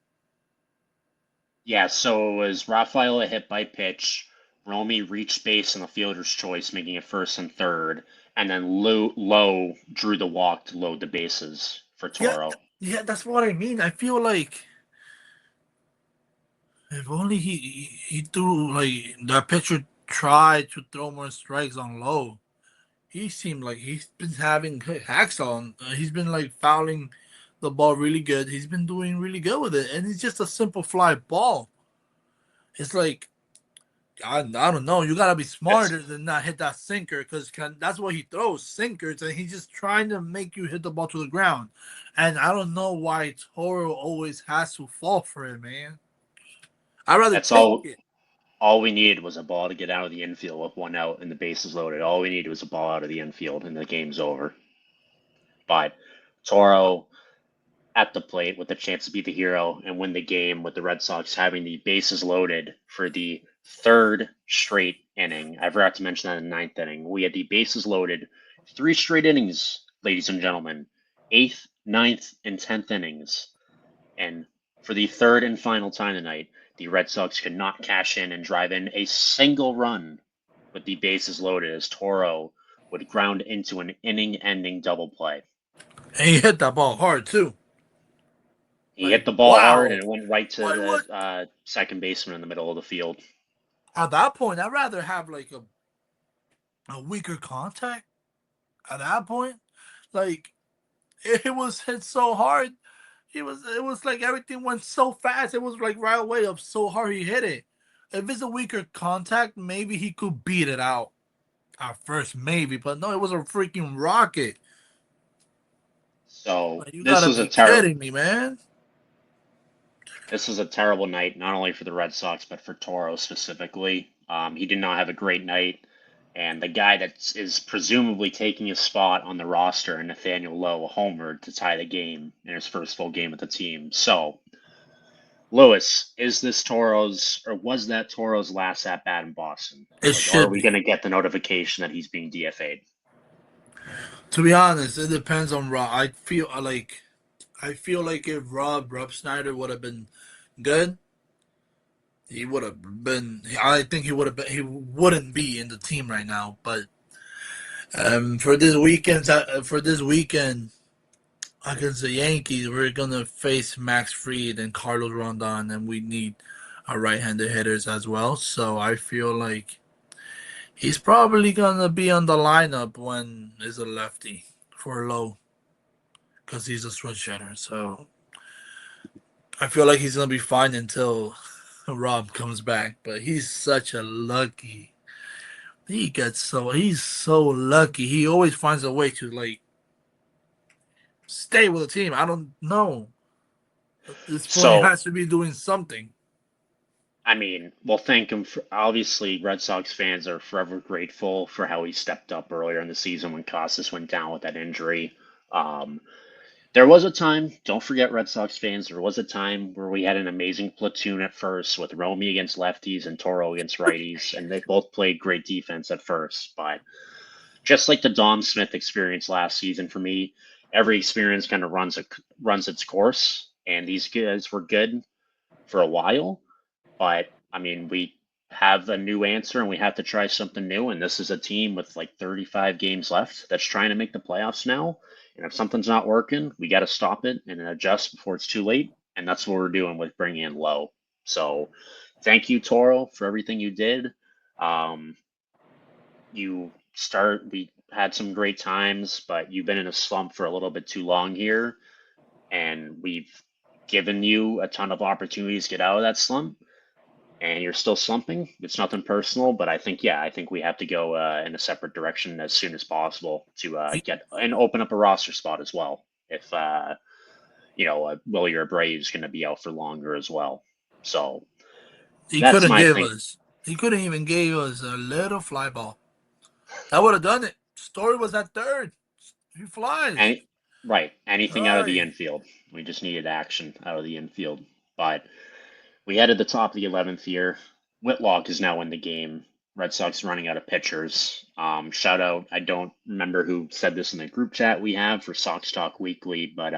Speaker 1: Yeah, so it was Rafaela hit by pitch. Romy reached base on the fielder's choice, making it first and third. And then Lowe drew the walk to load the bases for
Speaker 2: Yeah,
Speaker 1: Toro.
Speaker 2: yeah, that's what I mean. I feel like if only he threw like that pitcher tried to throw more strikes on Low. He seemed like he's been having hacks on. He's been like fouling the ball really good. He's been doing really good with it, and it's just a simple fly ball. It's like I don't know. You gotta be
Speaker 1: It's
Speaker 2: smarter than not hit that sinker because that's what he throws sinkers, and he's just trying to make you hit the ball to the ground. And I don't know why Toro always has to fall for it, man. I'd rather
Speaker 1: that's
Speaker 2: take
Speaker 1: all
Speaker 2: it.
Speaker 1: all we needed was a ball to get out of the infield with one out and the bases loaded. All we needed was a ball out of the infield and the game's over. But Toro at the plate with a chance to be the hero and win the game with the Red Sox having the bases loaded for the third straight inning. I forgot to mention that in the ninth inning. We had the bases loaded three straight innings, ladies and gentlemen. Eighth, ninth, and 10th innings. And for the third and final time tonight, the Red Sox could not cash in and drive in a single run with the bases loaded as Toro would ground into an inning ending double play.
Speaker 2: And he hit that ball hard too.
Speaker 1: He
Speaker 2: Like
Speaker 1: hit the ball hard
Speaker 2: wow.
Speaker 1: and it went right to
Speaker 2: What?
Speaker 1: the second baseman in the middle of the field.
Speaker 2: At that point, I'd rather have like a weaker contact. At that point, like it was hit so hard. It was like everything went so fast. It was like right away of so hard he hit it. If it's a weaker contact, maybe he could beat it out at first, maybe. But no, it was a freaking rocket.
Speaker 1: So
Speaker 2: Like you
Speaker 1: this
Speaker 2: gotta
Speaker 1: was a
Speaker 2: be
Speaker 1: terrible.
Speaker 2: kidding me, man.
Speaker 1: This was a terrible night, not only for the Red Sox, but for Toro specifically. He did not have a great night. And the guy that is presumably taking his spot on the roster, Nathaniel Lowe, homered to tie the game in his first full game with the team. So, Lewis, is this Toro's, or was that Toro's last at bat in Boston?
Speaker 2: It
Speaker 1: Like, are
Speaker 2: should
Speaker 1: we
Speaker 2: be.
Speaker 1: going to get the notification that he's being DFA'd?
Speaker 2: To be honest, it depends on Rob. I feel like if Rob Snyder would have been good, he would have been. I think he would have been. He wouldn't be in the team right now. But for this weekend against the Yankees, we're gonna face Max Fried and Carlos Rondon, and we need our right-handed hitters as well. So I feel like he's probably gonna be on the lineup when is a lefty for Low because he's a switch hitter. So I feel like he's gonna be fine until Rob comes back. But he's such a lucky. He's so lucky. He always finds a way to like stay with the team. I don't know. At this point, he
Speaker 1: So,
Speaker 2: has to be doing something.
Speaker 1: I mean, well, thank him for obviously Red Sox fans are forever grateful for how he stepped up earlier in the season when Costas went down with that injury. Um, there was a time, don't forget Red Sox fans, there was a time where we had an amazing platoon at first with Romy against lefties and Toro against righties, and they both played great defense at first. But just like the Dom Smith experience last season for me, every experience kind of runs its course, and these guys were good for a while. But I mean, we have a new answer and we have to try something new. And this is a team with like 35 games left that's trying to make the playoffs now. And if something's not working, we got to stop it and adjust before it's too late. And that's what we're doing with bringing in Low. So thank you, Toro, for everything you did. Um, we had some great times, but you've been in a slump for a little bit too long here. And we've given you a ton of opportunities to get out of that slump and you're still slumping, it's nothing personal, but I think we have to go in a separate direction as soon as possible to
Speaker 2: He,
Speaker 1: get and open up a roster spot as well. If Willie or Abreu is going to be out for longer as well, so
Speaker 2: he
Speaker 1: that's
Speaker 2: couldn't
Speaker 1: my
Speaker 2: give
Speaker 1: thing.
Speaker 2: us. He couldn't even give us a little fly ball. That would have done it. Story was at third. He flies.
Speaker 1: Any right, anything out of the
Speaker 2: Aye.
Speaker 1: infield. We just needed action out of the infield, but we headed the top of the 11th here. Whitlock is now in the game. Red Sox running out of pitchers. Shout out, I don't remember who said this in the group chat we have for Sox Talk Weekly, but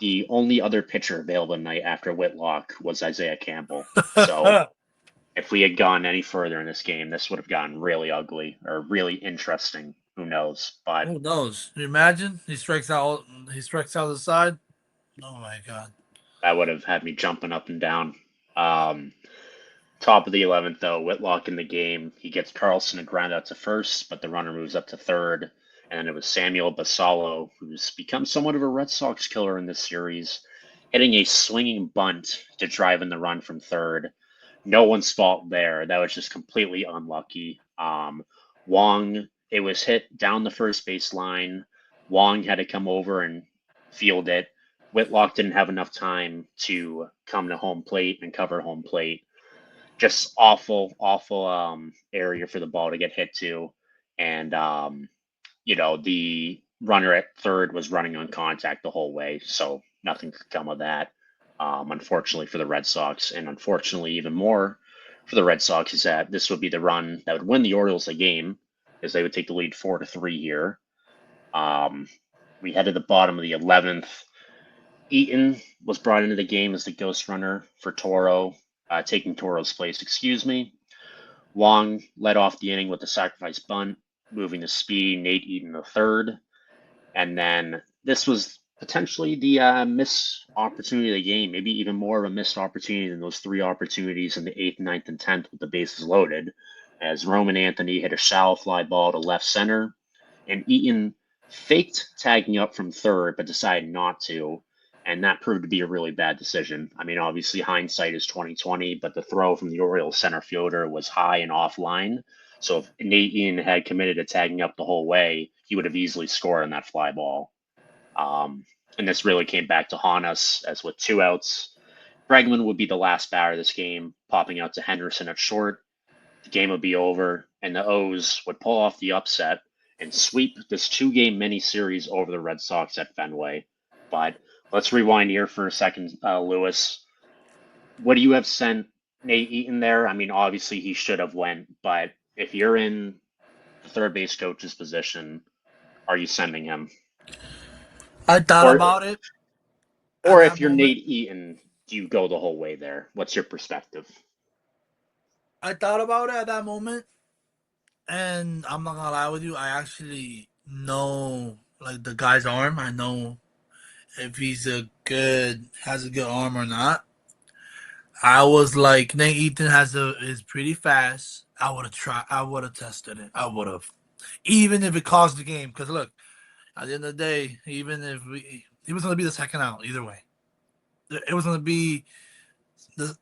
Speaker 1: the only other pitcher available tonight after Whitlock was Isaiah Campbell. So if we had gone any further in this game, this would have gotten really ugly or really interesting. Who knows? But
Speaker 2: Who knows? You imagine he strikes out. He strikes out the side. Oh my god.
Speaker 1: that would have had me jumping up and down. Um, Top of the 11th, though, Whitlock in the game. He gets Carlson to ground out to first, but the runner moves up to third. And then it was Samuel Basallo, who's become somewhat of a Red Sox killer in this series, hitting a swinging bunt to drive in the run from third. No one's fault there. That was just completely unlucky. Wong, it was hit down the first base line. Wong had to come over and field it. Whitlock didn't have enough time to come to home plate and cover home plate, just awful area for the ball to get hit to. And the runner at third was running on contact the whole way, so nothing could come of that. Unfortunately for the Red Sox, and unfortunately even more for the Red Sox, is that this would be the run that would win the Orioles a game, as they would take the lead 4-3 here. Um, we head to the bottom of the 11th. Eaton was brought into the game as the ghost runner for Toro, taking Toro's place, excuse me. Wong led off the inning with a sacrifice bunt, moving to speed Nate Eaton the third. And then this was potentially the missed opportunity of the game, maybe even more of a missed opportunity than those three opportunities in the eighth, ninth, and 10th with the bases loaded, as Roman Anthony hit a shallow fly ball to left center, and Eaton faked tagging up from third, but decided not to. And that proved to be a really bad decision. I mean, obviously hindsight is 2020, but the throw from the Orioles center fielder was high and offline. So if Nate Eaton had committed to tagging up the whole way, he would have easily scored on that fly ball. And this really came back to haunt us, as with two outs, Bregman would be the last batter of this game, popping out to Henderson at short. The game would be over, and the O's would pull off the upset and sweep this two-game mini series over the Red Sox at Fenway. But let's rewind here for a second, Lewis. What do you have sent Nate Eaton there? I mean, obviously he should have went, but if you're in the third base coach's position, are you sending him?
Speaker 2: I thought
Speaker 1: Or
Speaker 2: about it at
Speaker 1: or
Speaker 2: that
Speaker 1: if you're
Speaker 2: moment.
Speaker 1: Nate Eaton, do you go the whole way there? What's your perspective?
Speaker 2: I thought about it at that moment, and I'm not gonna lie with you. I actually know like the guy's arm. I know if he's a good has a good arm or not. I was like, Nate Ethan is pretty fast. I would have tried. I would have tested it. I would have, even if it cost the game. Because look, at the end of the day, even if he was gonna be the second out either way. It was gonna be the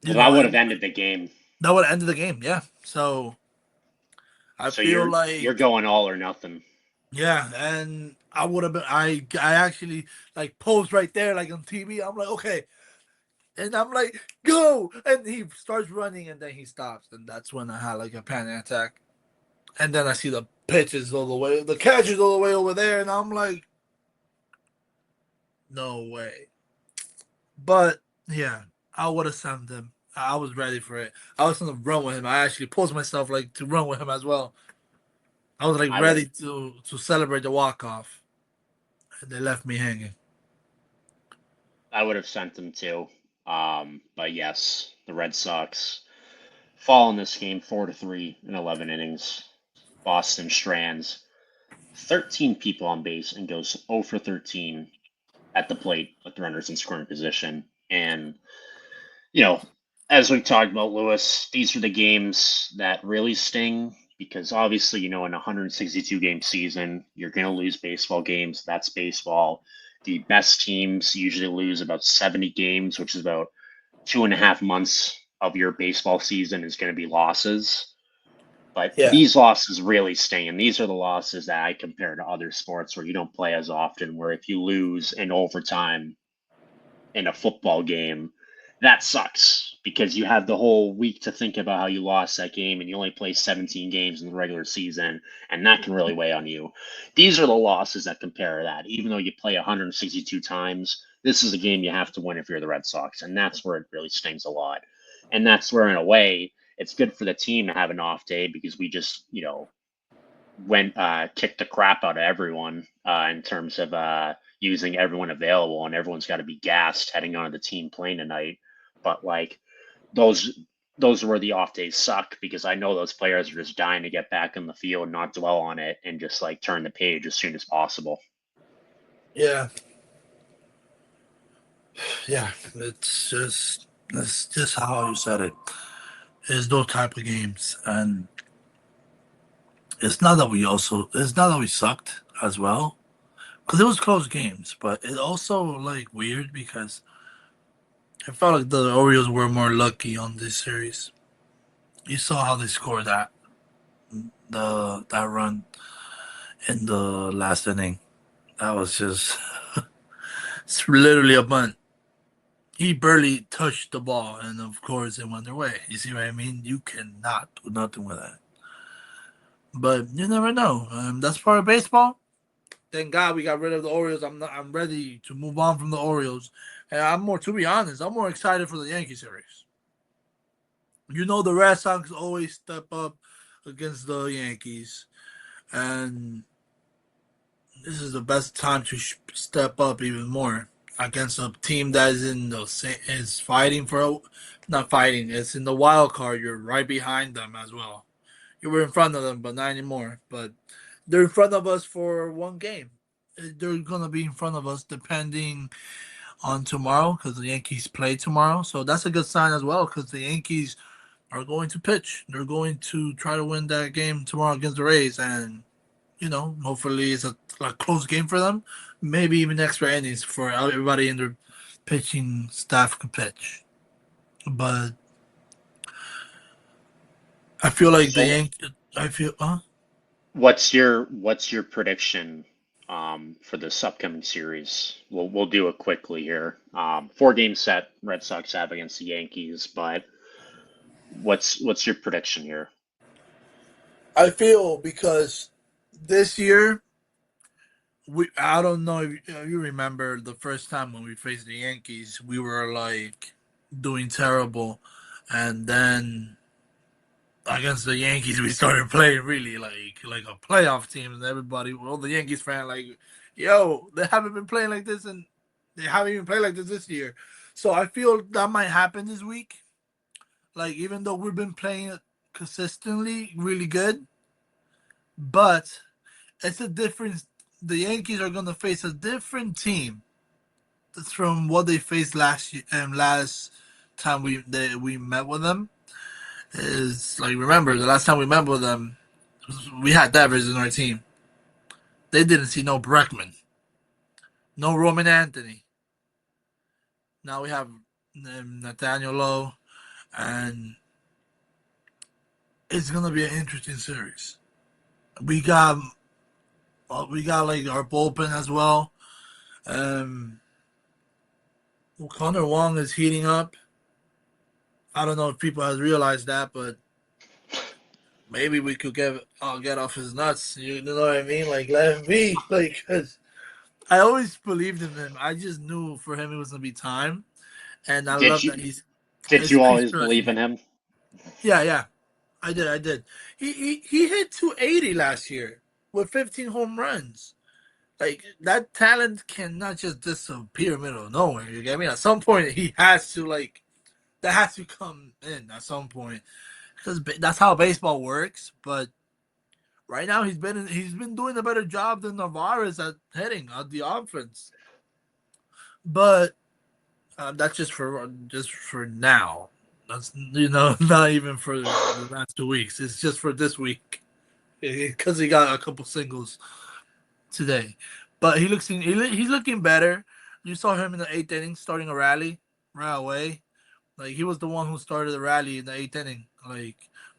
Speaker 2: you
Speaker 1: Well,
Speaker 2: know
Speaker 1: that would
Speaker 2: it,
Speaker 1: have ended the game.
Speaker 2: that would have ended the game. Yeah. So I
Speaker 1: So
Speaker 2: feel
Speaker 1: you're
Speaker 2: like
Speaker 1: going all or nothing.
Speaker 2: yeah, and I would have been. I actually like posed right there, like on TV. I'm like, okay, and I'm like, go, and he starts running, and then he stops, and that's when I had like a panic attack. And then I see the pitches all the way, the catches all the way over there, and I'm like, no way. But yeah, I would have sent him. I was ready for it. I was gonna run with him. I actually posed myself like to run with him as well. I was like
Speaker 1: I would
Speaker 2: ready to celebrate the walk off, and they left me hanging.
Speaker 1: I would have sent him too. But yes, the Red Sox fall in this game 4-3 in 11 innings. Boston strands 13 people on base and goes 0 for 13 at the plate with runners in scoring position. And you know, as we talked about, Lewis, these are the games that really sting because obviously, in a 162 game season, you're going to lose baseball games. That's baseball. The best teams usually lose about 70 games, which is about 2.5 months of your baseball season is going to be losses. But
Speaker 2: Yeah,
Speaker 1: these losses really sting, and these are the losses that I compare to other sports where you don't play as often, where if you lose in overtime, in a football game, that sucks because you have the whole week to think about how you lost that game and you only play 17 games in the regular season, and that can really weigh on you. These are the losses that compare to that. Even though you play 162 times, this is a game you have to win if you're the Red Sox, and that's where it really stings a lot. And that's where, in a way, it's good for the team to have an off day because we just, went kicked the crap out of everyone in terms of using everyone available, and everyone's got to be gassed heading onto the team plane tonight. But like those those are where the off days suck because I know those players are just dying to get back in the field, not dwell on it, and just like turn the page as soon as possible.
Speaker 2: yeah, yeah. It's just how you said it. It's those type of games, and it's not that we sucked as well because it was close games, but it also like weird because I felt like the Orioles were more lucky on this series. You saw how they scored that run in the last inning. That was just it's literally a bunt. He barely touched the ball, and of course it went their way. You see what I mean? You cannot do nothing with that. But you never know. That's part of baseball. Thank God we got rid of the Orioles. I'm ready to move on from the Orioles, and to be honest, I'm more excited for the Yankee series. The Red Sox always step up against the Yankees, and this is the best time to step up even more against a team that is in the is fighting not fighting. It's in the wild card. You're right behind them as well. You were in front of them, but not anymore. But they're in front of us for one game. They're gonna be in front of us depending on tomorrow because the Yankees play tomorrow. So that's a good sign as well because the Yankees are going to pitch. They're going to try to win that game tomorrow against the Rays, and hopefully it's a close game for them. Maybe even extra innings for everybody in their pitching staff can pitch. But I feel like the
Speaker 1: So
Speaker 2: Yankees. I feel,
Speaker 1: what's your prediction? for this upcoming series. We'll do it quickly here. 4 game set Red Sox have against the Yankees, but what's your prediction here?
Speaker 2: I feel because this year we I don't know if you remember the first time when we faced the Yankees, we were like doing terrible, and then against the Yankees we started playing really like a playoff team, and everybody, all the Yankees fan, like, yo, they haven't been playing like this, and they haven't even played like this year. So I feel that might happen this week. Like even though we've been playing consistently really good, but it's a difference. The Yankees are gonna face a different team from what they faced last year. Last time we met with them is like, remember the last time we met with them, we had Devers in our team. They didn't see no Breckman, no Roman Anthony. Now we have Nathaniel Lowe, and it's gonna be an interesting series. We got we got like our bullpen as well. Um, Connor Wong is heating up. I don't know if people has realized that, but maybe we could get off his nuts. You know what I mean? Like let him be. Like, 'cause I always believed in him. I just knew for him it was gonna be time, and I
Speaker 1: Did
Speaker 2: love that
Speaker 1: you did
Speaker 2: he's
Speaker 1: you always believe
Speaker 2: crisp.
Speaker 1: in him?
Speaker 2: Yeah, yeah, I did. He hit 280 last year with 15 home runs. Like that talent cannot just disappear in the middle of nowhere. You get me? At some point, he has to like that has to come in at some point because that's how baseball works. But right now, he's been doing a better job than Navarez at hitting at the offense. But that's just for now. That's not even for the last 2 weeks. It's just for this week because he got a couple singles today. But he's looking better. You saw him in the eighth inning starting a rally right away. Like he was the one who started the rally in the eighth inning. Like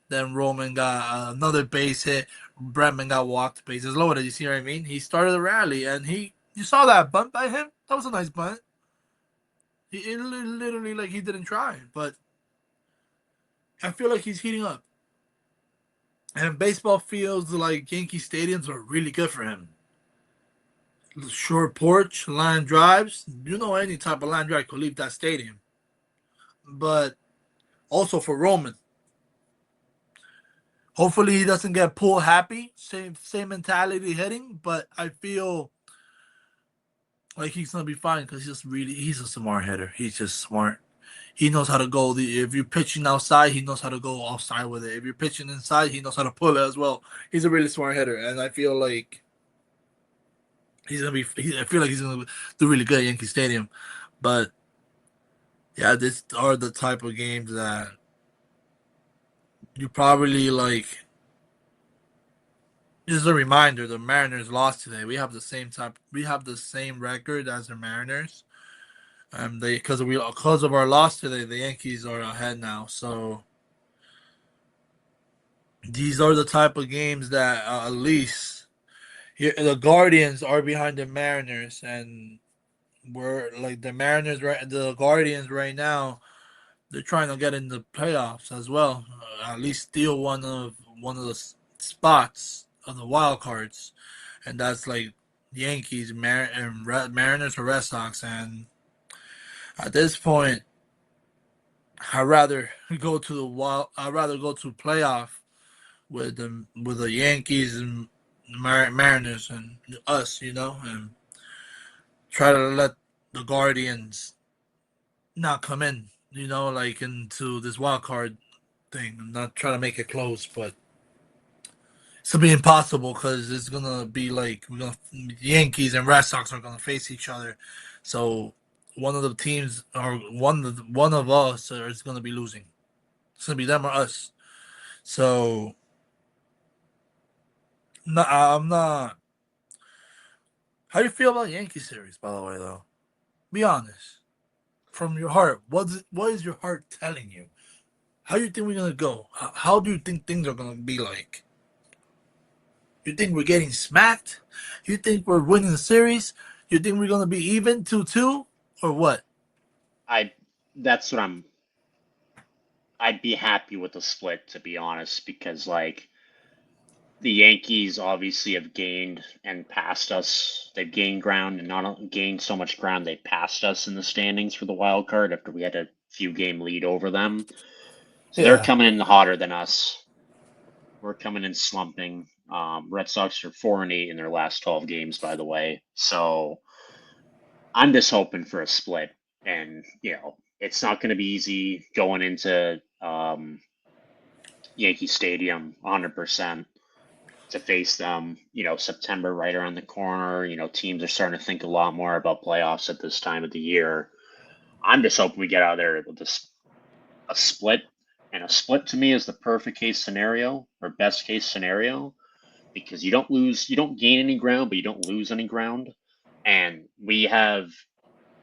Speaker 2: then Roman got another base hit. Bregman got walked, bases loaded. You see what I mean? He started the rally, and you saw that bunt by him. That was a nice bunt. He literally like he didn't try, but I feel like he's heating up. And baseball feels like Yankee stadiums are really good for him. Short porch, line drives. Any type of line drive could leave that stadium. But also for Roman, hopefully he doesn't get pull happy. Same mentality hitting, but I feel like he's gonna be fine because he's a smart hitter. He's just smart. He knows how to go. If you're pitching outside, he knows how to go outside with it. If you're pitching inside, he knows how to pull it as well. He's a really smart hitter, and I feel like he's gonna be. I feel like he's gonna do really good at Yankee Stadium. But yeah, these are the type of games that you probably like. Just a reminder: the Mariners lost today. We have the same type. We have the same record as the Mariners. They because of our loss today, the Yankees are ahead now. So these are the type of games that at least here, the Guardians are behind the Mariners, and we're like the Mariners right. The Guardians right now, they're trying to get in the playoffs as well. At least steal one of the spots of the wild cards, and that's like Yankees, Mariners, or Red Sox. And at this point, I'd rather go to the wild. I'd rather go to playoff with the Yankees and Mariners and us, and try to let the Guardians not come in, like into this wild card thing. I'm not trying to make it close, but it's gonna be impossible because it's gonna be like Yankees and Red Sox are gonna face each other. So one of the teams or one of us is gonna be losing. It's gonna be them or us. So no, I'm not. How do you feel about Yankee series, by the way, though? Be honest. From your heart, what is your heart telling you? How do you think we're gonna go? How do you think things are gonna be like? You think we're getting smacked? You think we're winning the series? You think we're gonna be even 2-2 or what?
Speaker 1: I that's what I'd be happy with the split, to be honest, because like the Yankees obviously have gained and passed us. They've gained ground and not gained so much ground, they passed us in the standings for the wild card after we had a few game lead over them. So they're
Speaker 2: Yeah,
Speaker 1: coming in hotter than us. We're coming in slumping. Red Sox are 4-8 in their last 12 games, by the way. So I'm just hoping for a split, and it's not going to be easy going into Yankee Stadium 100% to face them. September right around the corner. Teams are starting to think a lot more about playoffs at this time of the year. I'm just hoping we get out there with a split, and a split to me is the perfect case scenario or best case scenario because you don't gain any ground, but you don't lose any ground, and we have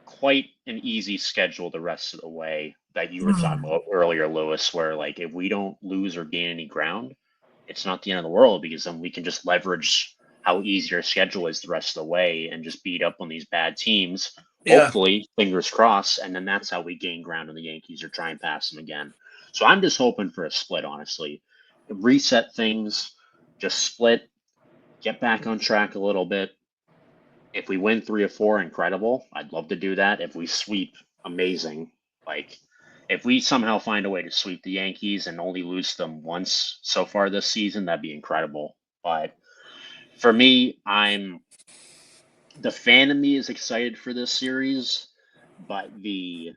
Speaker 1: quite an easy schedule the rest of the way that you were talking
Speaker 2: mm,
Speaker 1: about earlier, Lewis, where like if we don't lose or gain any ground, it's not the end of the world because then we can just leverage how easy our schedule is the rest of the way and just beat up on these bad teams.
Speaker 2: yeah.
Speaker 1: Hopefully, fingers crossed, and then that's how we gain ground on the Yankees or try and pass them again. So I'm just hoping for a split, honestly. Reset things, just split, get back on track a little bit, if we win 3 or 4, incredible. I'd love to do that. If we sweep, amazing. Like, if we somehow find a way to sweep the Yankees and only lose them once so far this season, that'd be incredible. But for me, the fan of me is excited for this series, but the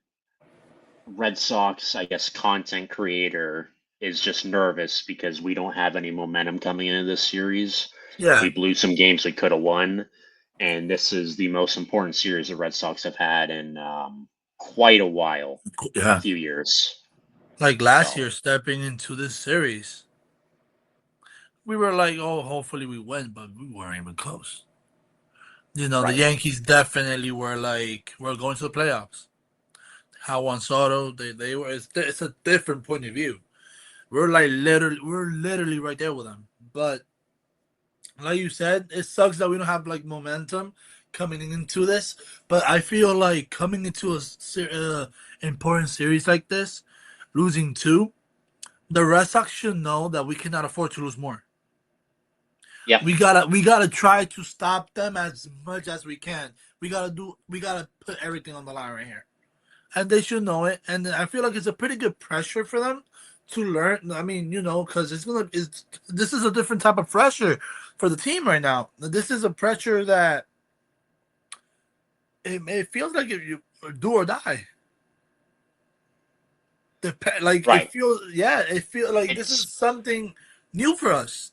Speaker 1: Red Sox, I guess, content creator is just nervous because we don't have any momentum coming into this series.
Speaker 2: Yeah,
Speaker 1: We blew some games we could have won, and this is the most important series the Red Sox have had in quite a while,
Speaker 2: yeah.
Speaker 1: few years.
Speaker 2: Like last
Speaker 1: So,
Speaker 2: year, stepping into this series, we were like, "Oh, hopefully we win," but we weren't even close. The
Speaker 1: right,
Speaker 2: Yankees definitely were like, "We're going to the playoffs." How Juan Soto, they were. It's a different point of view. We're literally right there with them. But like you said, it sucks that we don't have like momentum coming into this. But I feel like coming into important series like this, losing two, the Red Sox should know that we cannot afford to lose more.
Speaker 1: yeah,
Speaker 2: We gotta try to stop them as much as we can. We gotta put everything on the line right here, and they should know it. And I feel like it's a pretty good pressure for them to learn. I mean, because this is a different type of pressure for the team right now. This is a pressure that it feels like if you do or die. Like it
Speaker 1: right.
Speaker 2: feels, yeah, it feels like this is
Speaker 1: It's
Speaker 2: something new for us.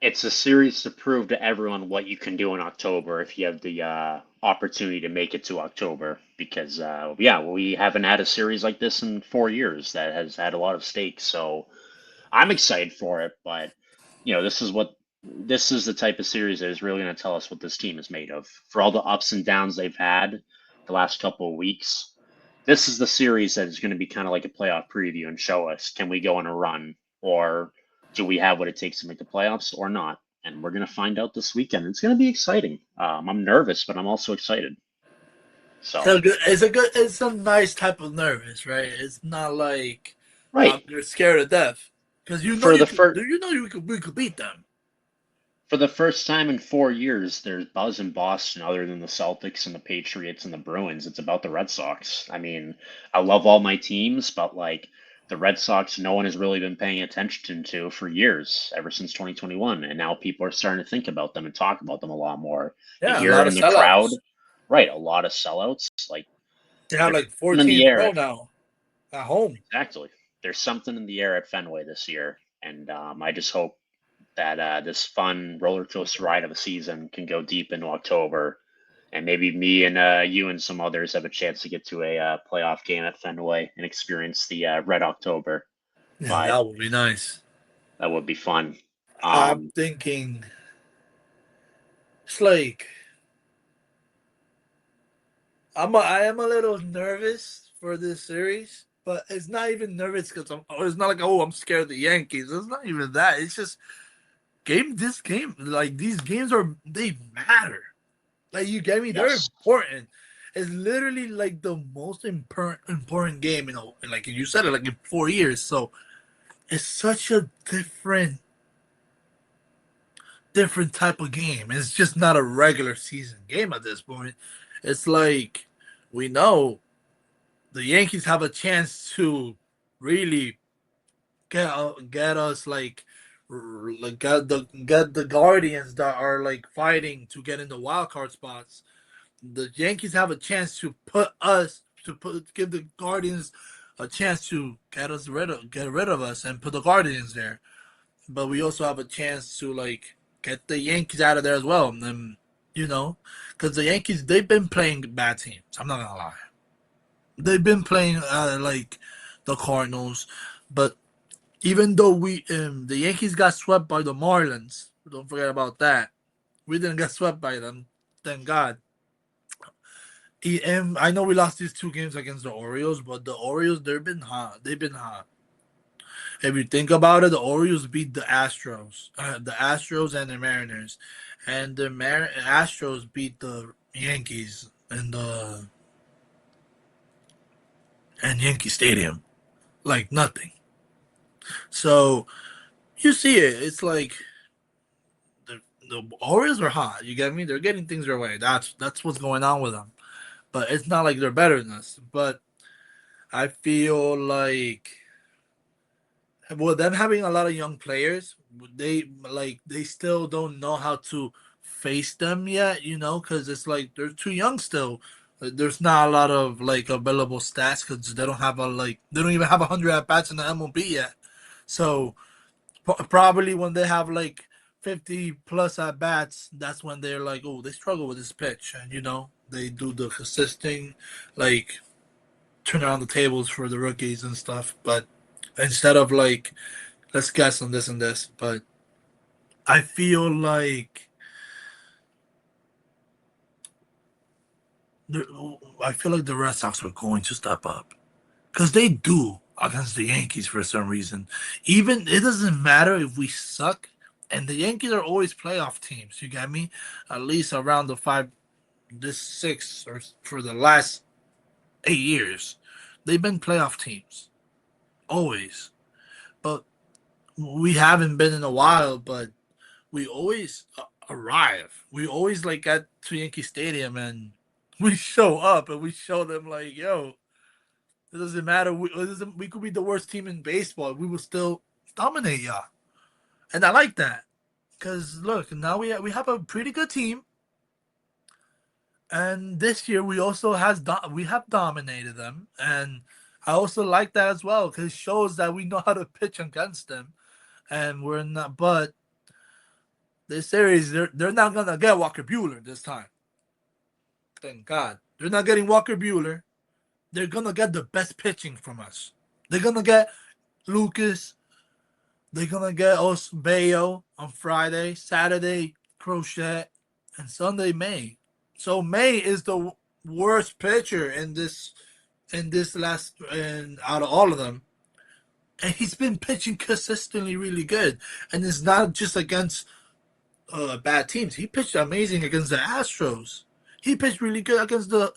Speaker 1: it's a series to prove to everyone what you can do in October if you have the opportunity to make it to October. Because yeah, we haven't had a series like this in 4 years that has had a lot of stakes. So I'm excited for it, but this is the type of series that is really going to tell us what this team is made of. For all the ups and downs they've had the last couple of weeks, this is the series that is going to be kind of like a playoff preview and show us, can we go on a run, or do we have what it takes to make the playoffs or not? And we're going to find out this weekend. It's going to be exciting. I'm nervous, but I'm also excited. So,
Speaker 2: It's a nice type of nervous, right? It's not like
Speaker 1: right.
Speaker 2: you're scared to death because
Speaker 1: For the first
Speaker 2: we could beat them.
Speaker 1: For the first time in 4 years, there's buzz in Boston other than the Celtics and the Patriots and the Bruins. It's about the Red Sox. I mean, I love all my teams, but like the Red Sox, no one has really been paying attention to for years, ever since 2021. And now people are starting to think about them and talk about them a lot more. You
Speaker 2: Yeah, a
Speaker 1: hear
Speaker 2: lot
Speaker 1: it
Speaker 2: of
Speaker 1: in the crowd,
Speaker 2: sellouts.
Speaker 1: right? A lot of sellouts. Like
Speaker 2: They have
Speaker 1: there's
Speaker 2: like
Speaker 1: something in
Speaker 2: 14
Speaker 1: the
Speaker 2: in a
Speaker 1: air
Speaker 2: row
Speaker 1: at
Speaker 2: now at home.
Speaker 1: exactly. There's something in the air at Fenway this year, and I just hope that this fun roller coaster ride of a season can go deep into October, and maybe me and you and some others have a chance to get to a playoff game at Fenway and experience the Red October.
Speaker 2: Yeah,
Speaker 1: But
Speaker 2: that would be nice.
Speaker 1: that would be fun.
Speaker 2: I'm
Speaker 1: Um,
Speaker 2: thinking it's like I am a little nervous for this series But it's not even nervous because it's not like, oh, I'm scared of the Yankees. It's not even that. It's just this game, like these games they matter. Like you get me, they're
Speaker 1: Yes.
Speaker 2: important. It's literally like the most important game, like you said it, like in 4 years. So it's such a different type of game. It's just not a regular season game at this point. It's like we know the Yankees have a chance to really get us like get the Guardians that are like fighting to get in the wild card spots. The Yankees have a chance to give the Guardians a chance to get rid of us and put the Guardians there. But we also have a chance to like get the Yankees out of there as well. And then, you know, because the Yankees they've been playing bad teams. I'm not gonna lie, they've been playing like the Cardinals, but even though the Yankees got swept by the Marlins, don't forget about that. We didn't get swept by them, thank God. And I know we lost these 2 games against the Orioles, but the Orioles they've been hot. They've been hot. If you think about it, the Orioles beat the Astros and the Mariners, and the Astros beat the Yankees in the and Yankee Stadium like nothing. So you see it. It's like the Orioles are hot. You get me? They're getting things their way. That's what's going on with them. But it's not like they're better than us. But I feel like well, them having a lot of young players, they still don't know how to face them yet, because it's like they're too young still. There's not a lot of like available stats because they don't even have 100 at bats in the MLB yet. So probably when they have like 50 plus at bats, that's when they're like, oh, they struggle with this pitch, and they do the consistent like turn around the tables for the rookies and stuff. But instead of like let's guess on this and this, but I feel like I feel like the Red Sox are going to step up because they do against the Yankees for some reason. Even it doesn't matter if we suck, and the Yankees are always playoff teams. You get me? At least around the five, this six, or for the last 8 years, they've been playoff teams always. But we haven't been in a while. But we always arrive. We always like get to Yankee Stadium and we show up and we show them like, yo, it doesn't matter. We could be the worst team in baseball. We will still dominate y'all. And I like that because look, now we have a pretty good team, and this year we have dominated them, and I also like that as well because it shows that we know how to pitch against them, and we're not. But this series, they're not gonna get Walker Bueller this time. Thank God. They're not getting Walker Bueller. They're gonna get the best pitching from us. They're gonna get Lucas. They're gonna get us Bayo on Friday, Saturday Crochet, and Sunday May. So May is the worst pitcher in this last and out of all of them. And he's been pitching consistently really good. And it's not just against bad teams. He pitched amazing against the Astros. He pitched really good against the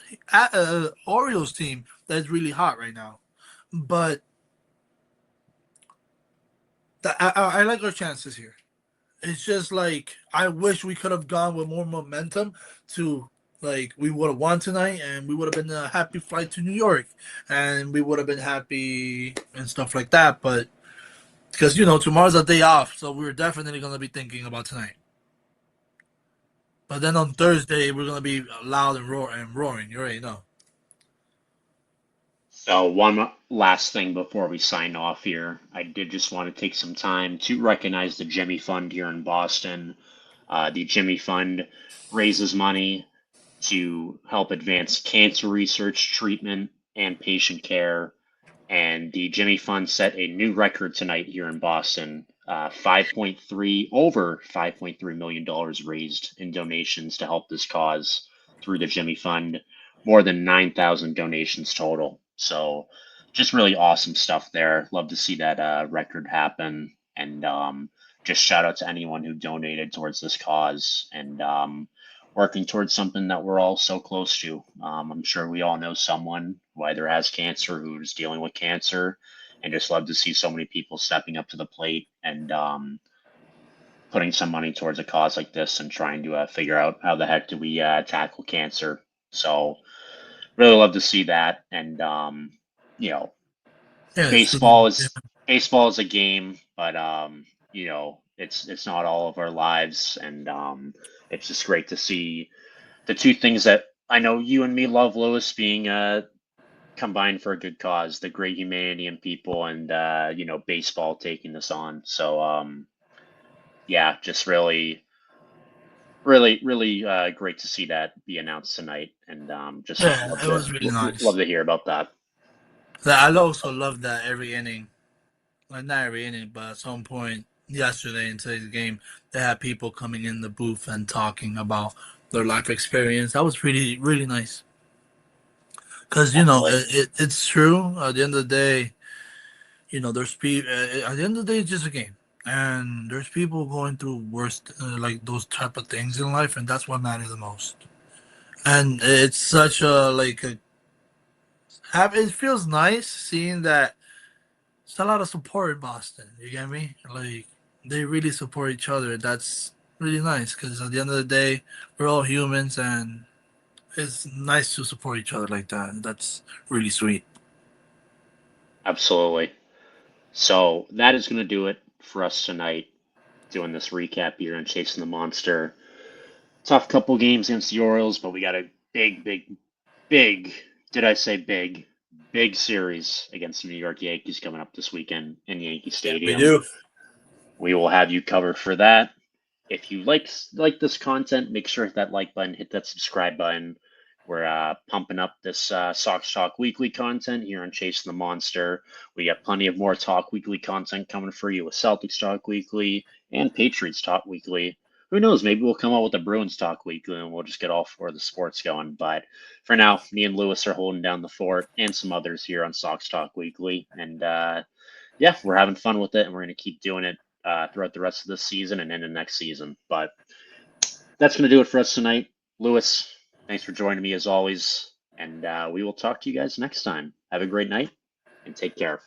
Speaker 2: Orioles team that's really hot right now. But I like our chances here. It's just like I wish we could have gone with more momentum to like we would have won tonight and we would have been a happy flight to New York and we would have been happy and stuff like that. But because tomorrow's a day off, so we're definitely gonna be thinking about tonight. But then on Thursday we're gonna be loud and roaring. You already know.
Speaker 1: So, one last thing before we sign off here. I did just want to take some time to recognize the Jimmy Fund here in Boston. The Jimmy Fund raises money to help advance cancer research, treatment, and patient care. And the Jimmy Fund set a new record tonight here in Boston. 5.3 million dollars raised in donations to help this cause through the Jimmy Fund. More than 9,000 donations total. So just really awesome stuff there. Love to see that record happen, and just shout out to anyone who donated towards this cause and working towards something that we're all so close to. I'm sure we all know someone who either has cancer, who's dealing with cancer, and just love to see so many people stepping up to the plate and putting some money towards a cause like this and trying to figure out how the heck do we tackle cancer. So really love to see that, and you know
Speaker 2: Yeah, it's really
Speaker 1: baseball
Speaker 2: yeah,
Speaker 1: is baseball is a game, but it's not all of our lives, and it's just great to see the two things that I know you and me love, Lewis, being combined for a good cause: the great humanity in people, and baseball taking this on. So yeah, just really great to see that be announced tonight, and just
Speaker 2: yeah. It was really
Speaker 1: love
Speaker 2: nice.
Speaker 1: to hear about that.
Speaker 2: I also love that every inning, like not every inning, but at some point yesterday in today's game, they had people coming in the booth and talking about their life experience. That was really nice. Because
Speaker 1: Definitely.
Speaker 2: it's true. At the end of the day, there's people. At the end of the day, it's just a game, and there's people going through worst like those type of things in life, and that's what matters the most. And it's such a like a it feels nice seeing that it's a lot of support in Boston. You get me? Like they really support each other. That's really nice because at the end of the day, we're all humans, and it's nice to support each other like that. That's really sweet.
Speaker 1: Absolutely. So that is going to do it for us tonight, doing this recap here on Chasing the Monster. Tough couple games against the Orioles, but we got a big, did I say big series against the New York Yankees coming up this weekend in Yankee
Speaker 2: Yeah, we
Speaker 1: Stadium.
Speaker 2: do.
Speaker 1: We will have you covered for that. If you like this content, make sure to hit that like button, hit that subscribe button. We're pumping up this Sox Talk Weekly content here on Chasing the Monster. We got plenty of more Talk Weekly content coming for you with Celtics Talk Weekly and Patriots Talk Weekly. Who knows? Maybe we'll come out with a Bruins Talk Weekly and we'll just get all four of the sports going. But for now, me and Lewis are holding down the fort, and some others here on Sox Talk Weekly. And yeah, we're having fun with it, and we're going to keep doing it throughout the rest of this season and into next season. But that's going to do it for us tonight. Lewis, thanks for joining me as always, and we will talk to you guys next time. Have a great night and take care.